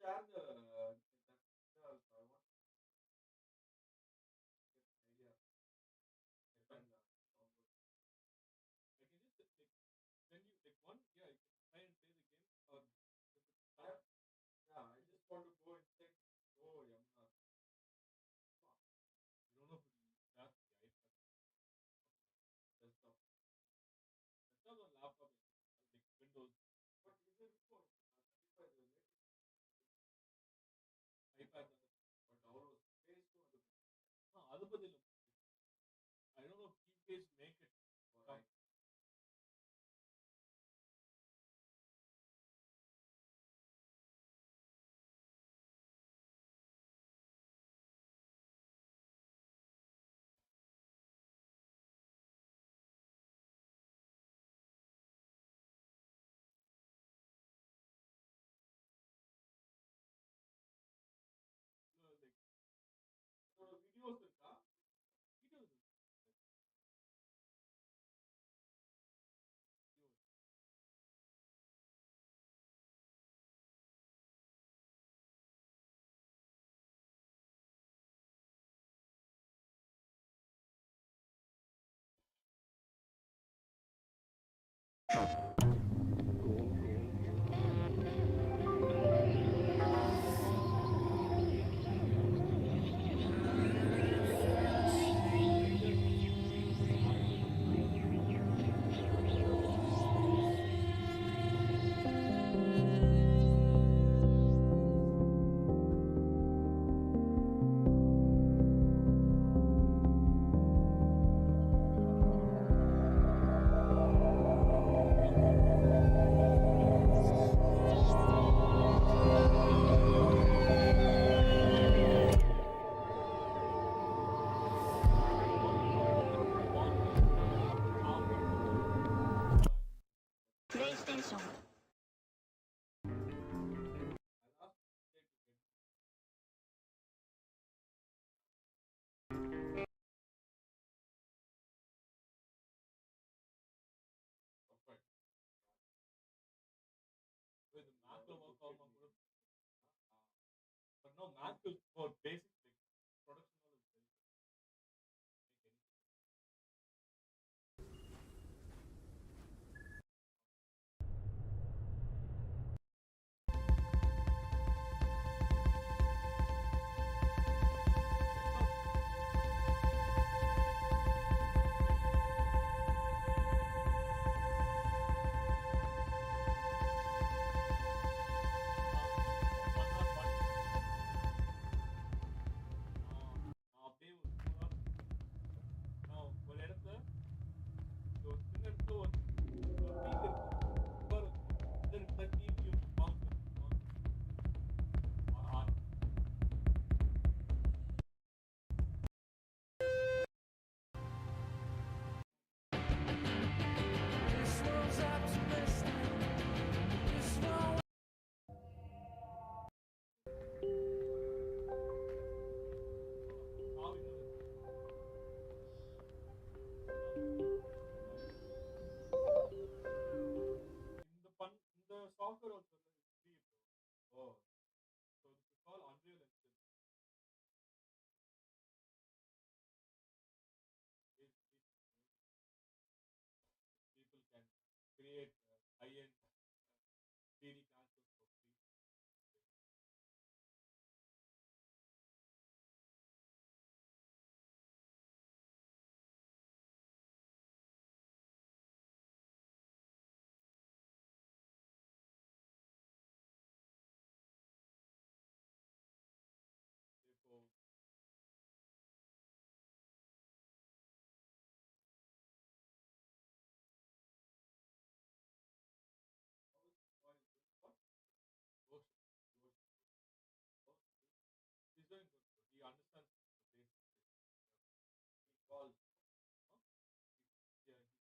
Share the so I want to get an idea. I can just like when you like one, yeah, you can try and play the game or yeah, I just want to go and check. Oh, Yamuna. I don't know if that's the iPad. Desktop. Desktop on laptop, like Windows. What is it for? iPad or download space to other I don't know if keep make it come. Like videos இருக்கா videos PlayStation. with Mac will work all on good. But no, Mac is for basic like production all is very good. Make anything.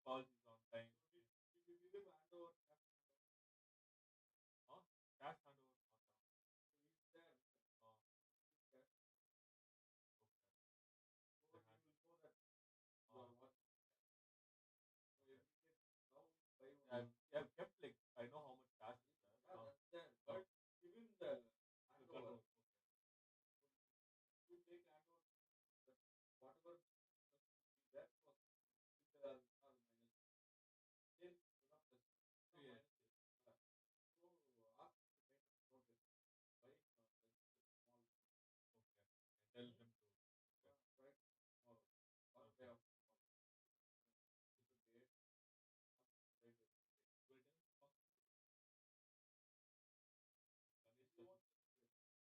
calls is on time. Did you give hand over cash? Huh? Cash handover not on. He's there. Cash. Okay. So you will know that you are watching cash. So every day now we buy one. I've kept like I know how much cash is there. Yeah, that's there. But even the handover. Okay. So you take handover, but whatever must be there was there are minus. Sales do not plus. No minus sales. So ask the kind of progress. Why not just small? Okay. And tell them to try tomorrow. Or day after tomorrow. It's a date. Right. Will tell tomorrow. If you want to holiday. Yeah, I told him like TILTBRUSH like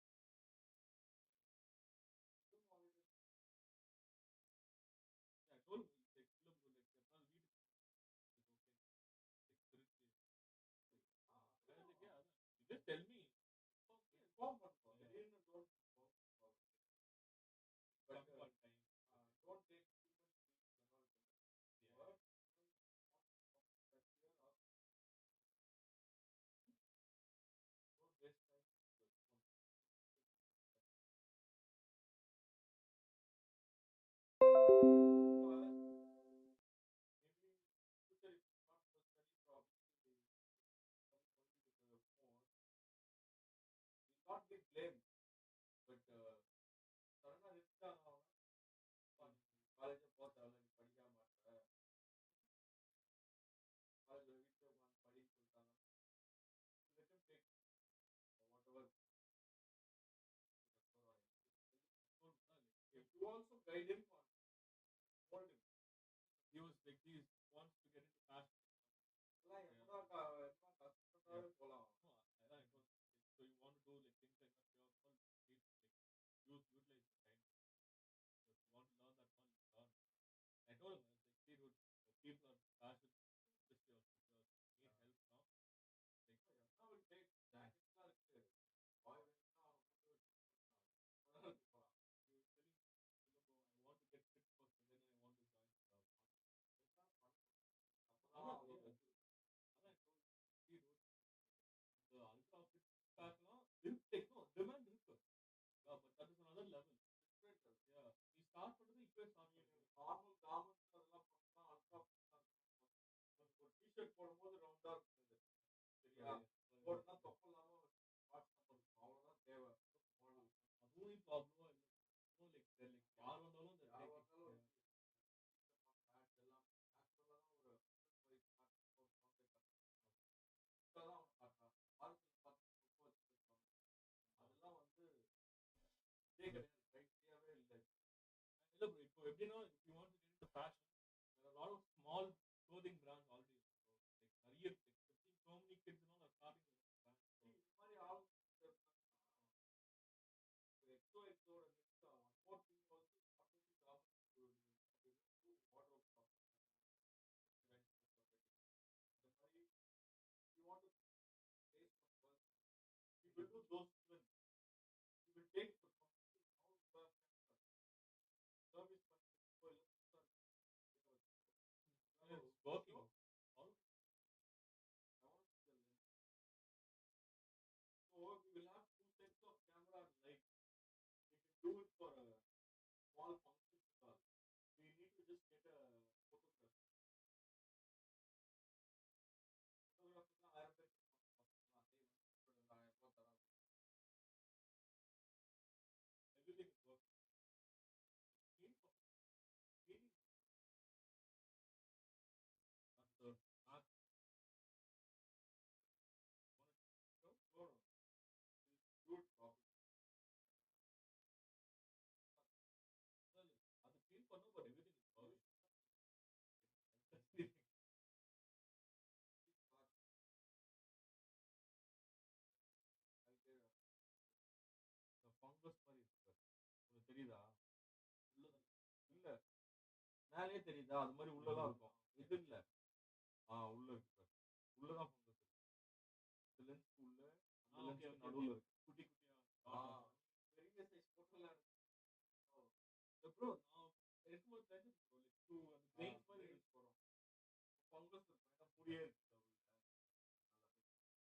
எத்தனை வீடு is okay. Like Trichy. I was like, yeah, you just tell me. Okay, inform பண்ணுங்க. திடீர்னு don't inform. But one time. Don't take too many weeks and all. Yeah. Work even that year or don't waste time. Because maybe future if not for study probably coming only with the phone will not be blamed. But suddenly எடுத்துட்டாங்க college போத்தால நீ படிக்காம மாட்ட college வீட்டில் உட்காந்து படின்னு சொல்லிட்டாங்க let him take whatever if you also guide him or hold him he was like he wants to get into cash போலாம் so you want to do like things like that you also need to like utilize the time so if you want to learn that one learn I told him I was like see dude people are passionate especially also need help now like I will take jacket boy you telling I want to get fit first and then I want to join the I told see dude the ultra fit காசுலாம் இருக்கு no demand இருக்கு but that is another level different level yeah நீ start பண்றது இப்பவே start பண்ணு normal garments அதெல்லாம் பண்ணா ultra ஒரு டி-ஷர்ட் போடும்போது ரவுண்டா இருக்குது சரியா போடுனா தொப்பலாம வாட்ச் பண்ணும் அவ்வளவுதான் தேவை அதுவும் இப்போ அவ்வளவா இல்லை இன்னும் லைக் யார் வந்தாலும் இந்த பேட்ஸ் எல்லாம் நேச்சுரலா தான் ஒரு தான் காட்டுறான் பார்க்கல பார்த்து அதெல்லாம் வந்து இதே கிடையாது ரைட்டியாவே இல்லை இல்லை ப்ரோ இப்போ எப்படின்னா if you want to get into fashion there are a lot of small clothing brands already so like நிறைய like so many kids now are starting their own brands இந்த மாதிரி ஆளுங்க XOXO next one more thing also not only government wardrobe events the மாதிரி you want to taste of girls we will do those even we will take the company now service it's working all I want to see the lens so we will have two sets of camera and light we can do it for a small function we need to just get a photographer தான் 1000 பேர் everything is working cleaning that's the mask no do it properly அது clean பண்ணும் but everything is working the fungus மாதிரி இருக்கு உங்களுக்கு தெரியுதா உள்ள இல்ல மேலே தெரியுதா அது மாதிரி உள்ளலாம் இருக்கும் இது இல்ல உள்ள இருக்கு உள்ளதான் ஃபங்கஸ் இருக்கு இந்த லென்ஸ் உள்ள அந்த லென்ஸ் நடுவுல இருக்கு குட்டி குட்டியா பெரிய சைஸ் போட்டோலாம் இருக்கு ப்ரோ நான் இருக்கும்போது தெரிஞ்சது ப்ரோ லைக் டூ அந்த கிரெயின்ஸ் மாதிரி யூஸ் போறோம் focus இருக்கும் ஏன்னா மூடியே இருக்கு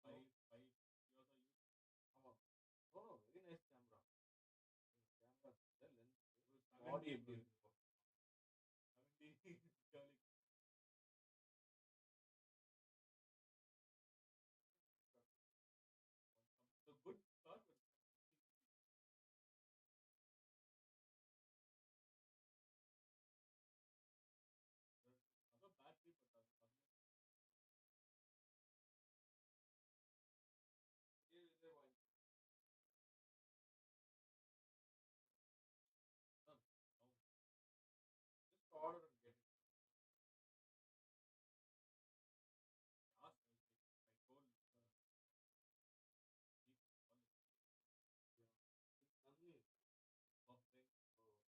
five years use ஆமா no no very nice camera camera lens body எப்படி இருக்கு 70 jolly the good start with another battery but இதே வாங்கி just order and get it I asked I told Nandini of friends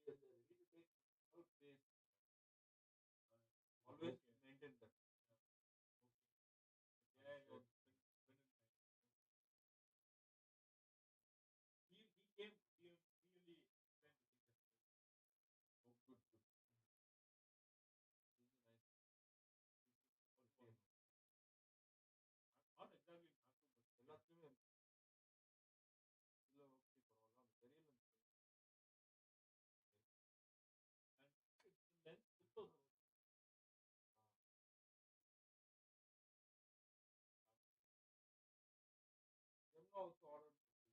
so when he is ready to take all space always maintain that okay yeah when he came he really explained the thing oh good this is nice okay not exactly not too but எல்லாத்துலயுமே இல்ல okay பரவாயில்ல அந்த பெரிய lens and it's the lens this was Yamna also ordered filters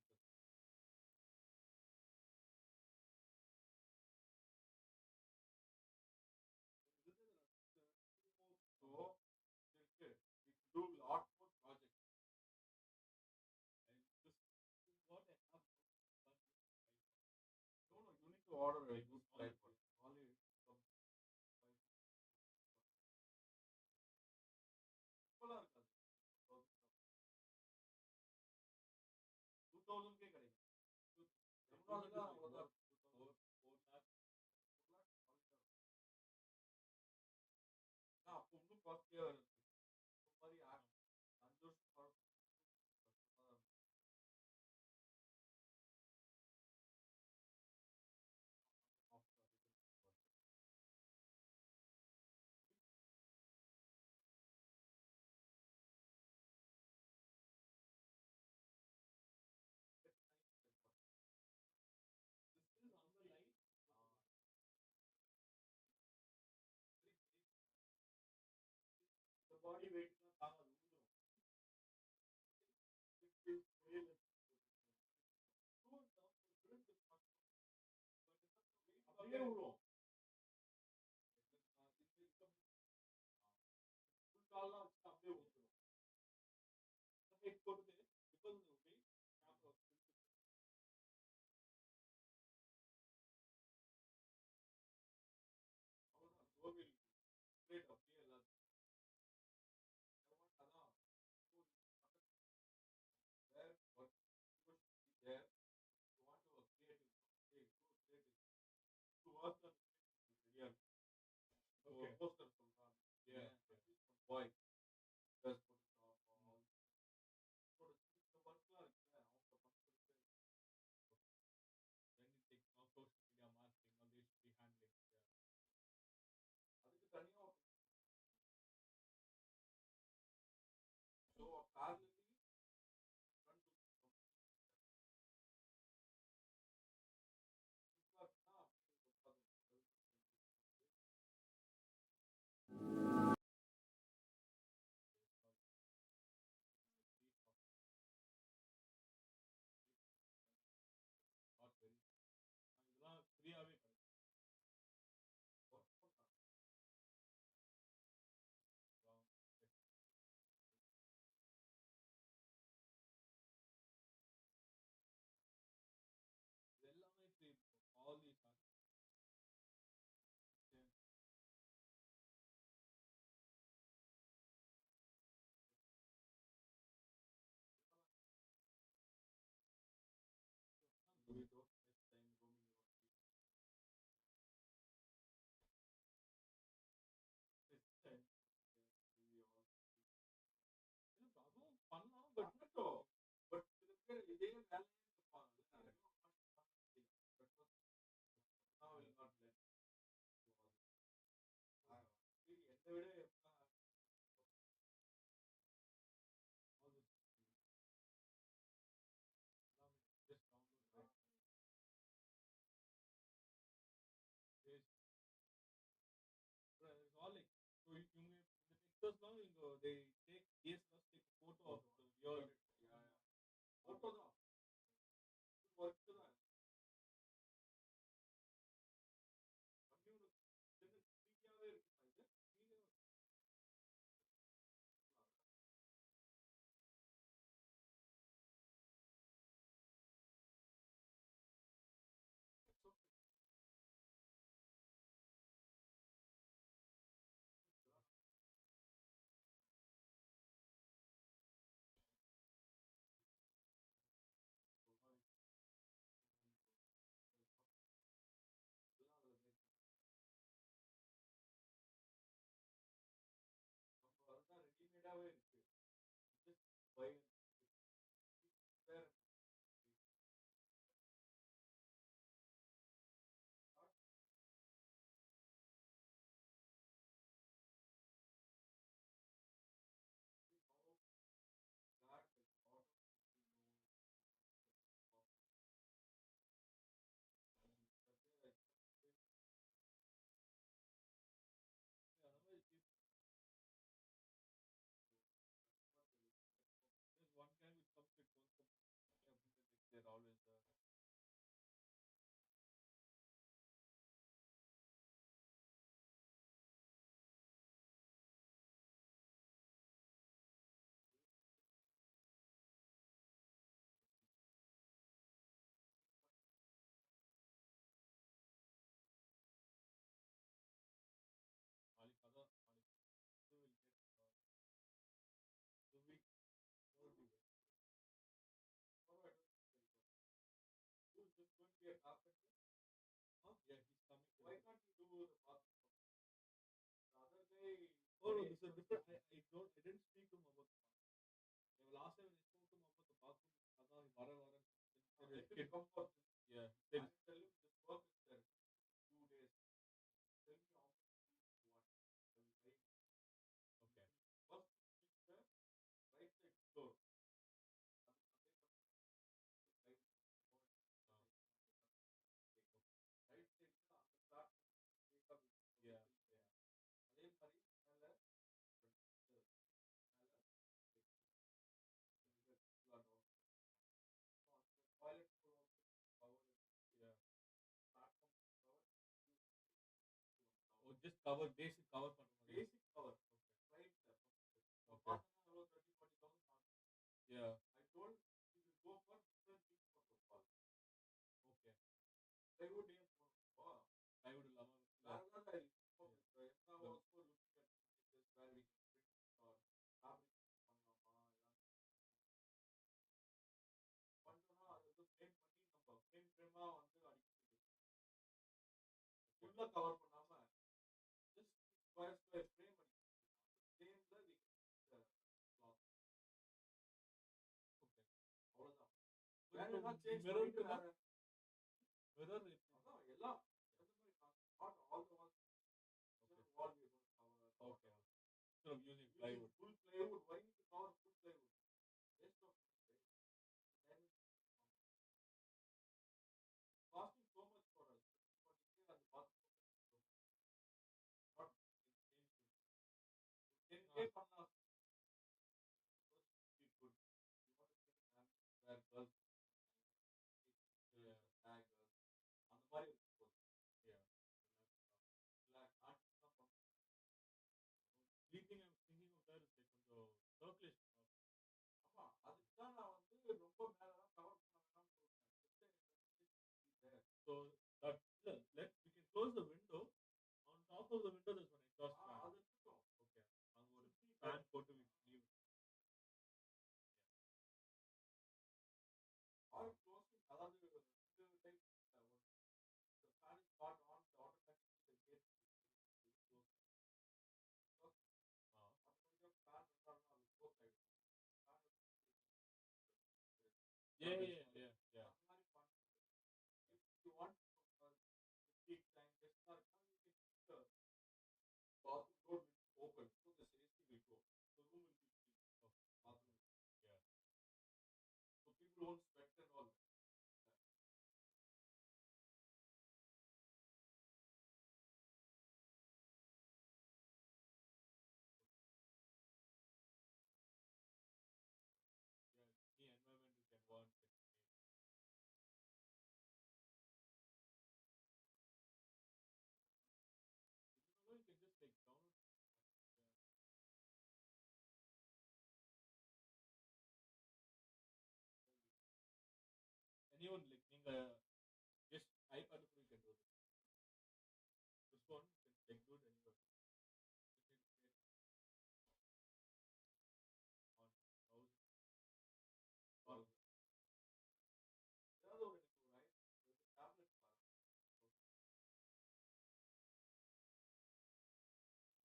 this is so we could do lot more projects and just what I have no you need to order a good tripod only some simple இருக்காது 2000 K கிடைக்கும் எவ்வளவுதான் அவ்வளவுதான் 4 lakh 4 lakh நான் அப்போ இன்னும் காஸ்ட்லியா இருக்கு இந்த மாதிரி 5 வருஷம் this is on the light the body weight la தாங்காது ஊதுரும் it is very less அப்படியே விழும் ஃபுல் கால்லாம் வச்சு அப்படியே ஊத்துரும் weight போட்டு because of the weight camera அவ்வளவுதான் கோவில் கிரேட் அப்படியே எல்லாத்தையும் அதான் where what people should be there you want to create hey go create to work on ready okay poster சொல்றான் yeah at least one boy just put it on all so the workலாம் இருக்கு அவங்க பண்றது then it takes now social media marketing all they should be handling yeah அதுக்கு தனியா so parallelly run to இதெல்லாம் ஃப்ரீயாவே கிடைக்கும் இது எல்லாமே free all these are Burrito, next time roaming around people. Next time we all அதுவும் பண்ணலாம் but but சில பேர் இதே வேலையே இருப்பாங்க now will not let எந்த all this just download right. Yes. It's all like so you may in the Texas now you go they take DSLRs take a photo of the real photo தான் work தான் பண்ணி ஒரு சின்ன ஃப்ரீயாவே இருக்குமா இது ஃப்ரீயா எல்லாம் அதுல மேக் நம்ம அதுதான் ரெடிமேடாவே இருக்கு just buy there God a lot of people know that's where I yeah, otherwise there's one guy which comes with one company they're always Ali Kada Ali will get the week more be there. Oh, I don't think so. Who's this going to be a carpenter? Huh? Yeah, he's coming. Why can't we do the bathroom? The other guy. Oh no, this is different. I didn't speak to him about the bathroom. The last time when I spoke to him about the bathroom, yeah. I tell him this work is there 2 days. Tell me how much you want. I will buy. Okay. First fix the right side floor. Right side on the start yeah yeah அதே மாதிரி மேல மேல on the toilet floor also cover yeah platform cover oh just cover basic cover பண்ணுவாங்க basic cover okay right okay பார்த்தனா எவ்வளவு 30,000 yeah I told you will go for different things for the wall okay plywood ஏன் போறோம் plywood இல்லாம I'm also looking at this where we can print or fabric பண்ணலாமா எல்லாம் பண்ணோம்னா அது வந்து ஃப்ரேம் பண்ணி நம்ம ஃப்ரேமா வந்து அடிக்க ஃபுல்லா கவர் பண்ணாம just ஸ்கொயர் ஃப்ரேம் அடிக்க அந்த ஃப்ரேம்ல we can cloth okay அவ்வளவுதான் வேற ஏதாவது சேஞ்ச் பண்ணிட்டு மிரர் அதான் எல்லாம் அந்த மாதிரி not all the walls okay wall we are going to cover okay instead of using plywood full plywood why need to cover full plywood waste of money right costing so much for us but and the bathroom not change 10K பண்ணலாம் be good you want to make an ambience where girls tag girls அந்த மாதிரி இருக்கும் yeah relax artist தான் பண்ணணும் only thing I'm thinking of that is like கொஞ்சம் circulation ஆமா அதுக்கு தான் நான் வந்து ரொம்ப மேல தான் கவர் பண்ண வேண்டாம்னு சொல்றேன் so that we can close the window on top of the window there's one exhaust fan அது இருக்கட்டும் okay அங்க ஒரு fan போட்டு we leave yeah or closing அதாவது ரெண்டு type the fan is not on the automatically the gate is closed automatically fan running on close ஆயிடும் yeah if you want to peak time just you can keep the bathroom door anyone like just iPad you can do this. This one you can do it anywhere. Just need to create on browser. The other way to do, right? With the tablet part. No tablet. No, I don't like the bulk.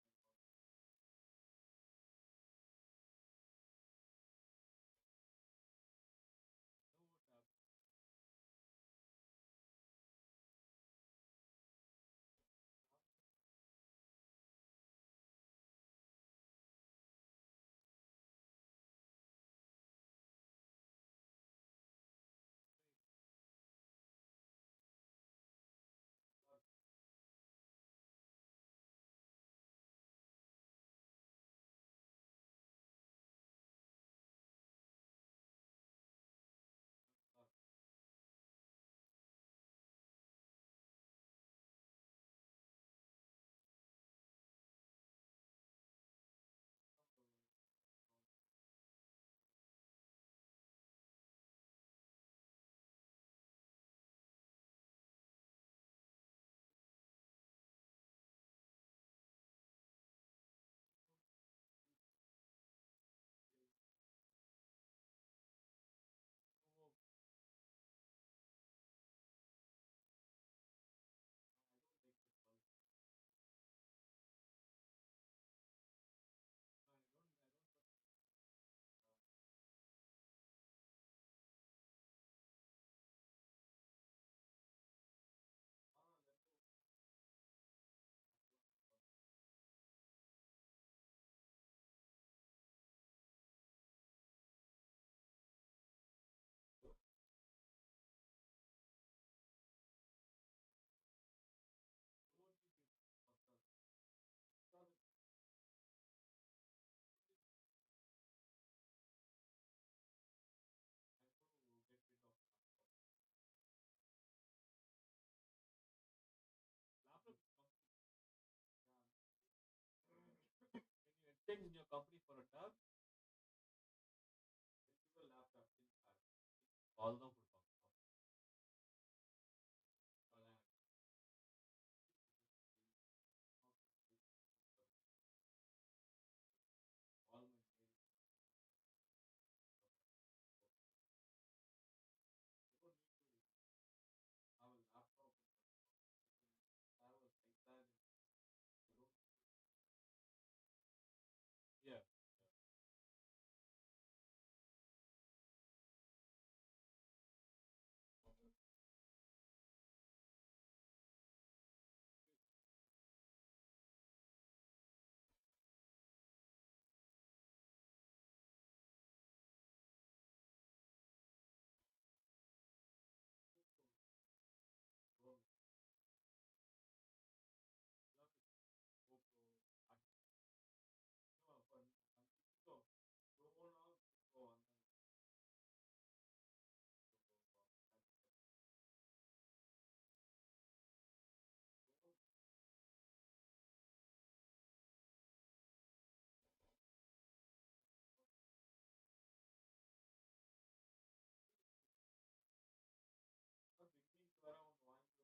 No, I don't trust. Let's go. Don't think it's podcast. Podcast. I'm going to get rid of laptop. Laptop is company. Yeah. When you exchange in your company for a tab, they give a laptop in tab. All the full function. All my data. You don't need to have a laptop and have an iPad. You don't. Yeah. Chrome. GoPro. No, for so Chrome now Go on. Beginning to around 120.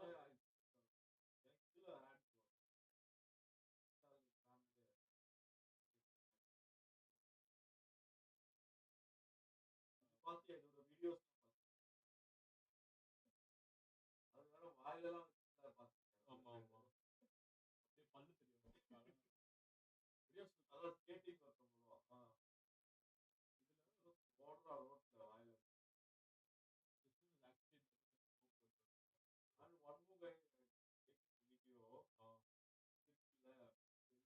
Yeah. Still add to it. பார்த்தியா இதோட videos அது வேற வாயிலெல்லாம் பார்த்துருக்கேன். ஆமா ஆமா அப்படியே பல்லு தெரியும். வீடியோஸ் அதாவது ஸ்கேட்டிங் ஒருத்தவங்களும் இதுல ஓடுறா ரோட்ல வாயில. This one is actually better than and one more guy taking a video.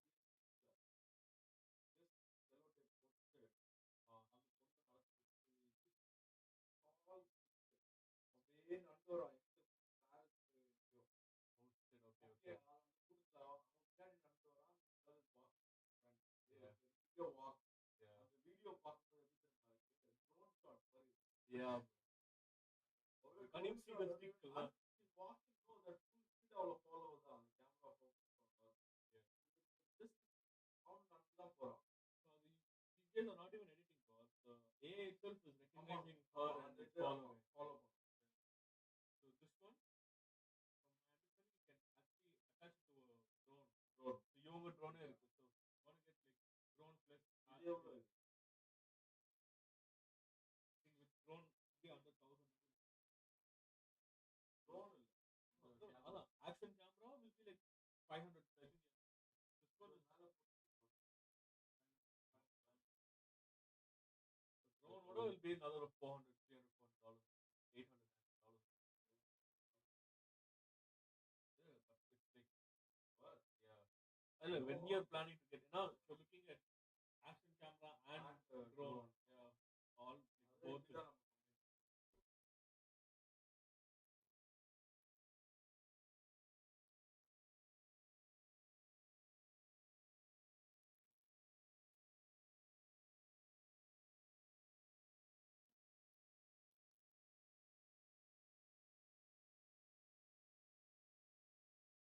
Just sellotape போட்டு அந்த பொண்ணு நடந்து அப்படியே நடந்து வரும். ஓகே ஓகே அந்த கூட்டத்துல அவன் பின்னாடி நடந்து வரான். வீடியோ வாக் அந்த வீடியோ பார்க்கும்போது எப்படி தெரியுமா இருக்கு? ட்ரோன் ஷாட் மாதிரி. Can you see the stick? He's walking. No, that full speed அவ்வளோ ஃபாலோ தான் அந்த கேமரா ஃபோக்கஸ் பண்ணுவாங்க. Just அவன் நடந்து தான் போறான். அது AI itself is recognizing her and it's following. So this one, from my understanding, you can actually attach it to a drone. So you have a drone here. So you want to get like drone plus. I think with drone only under 1,000. Drone. Action camera will be like 500. I think this one is. The drone order will be another 400, 300, $400, $800. Yeah, but it's like, what? Yeah. I don't know, when you're planning to get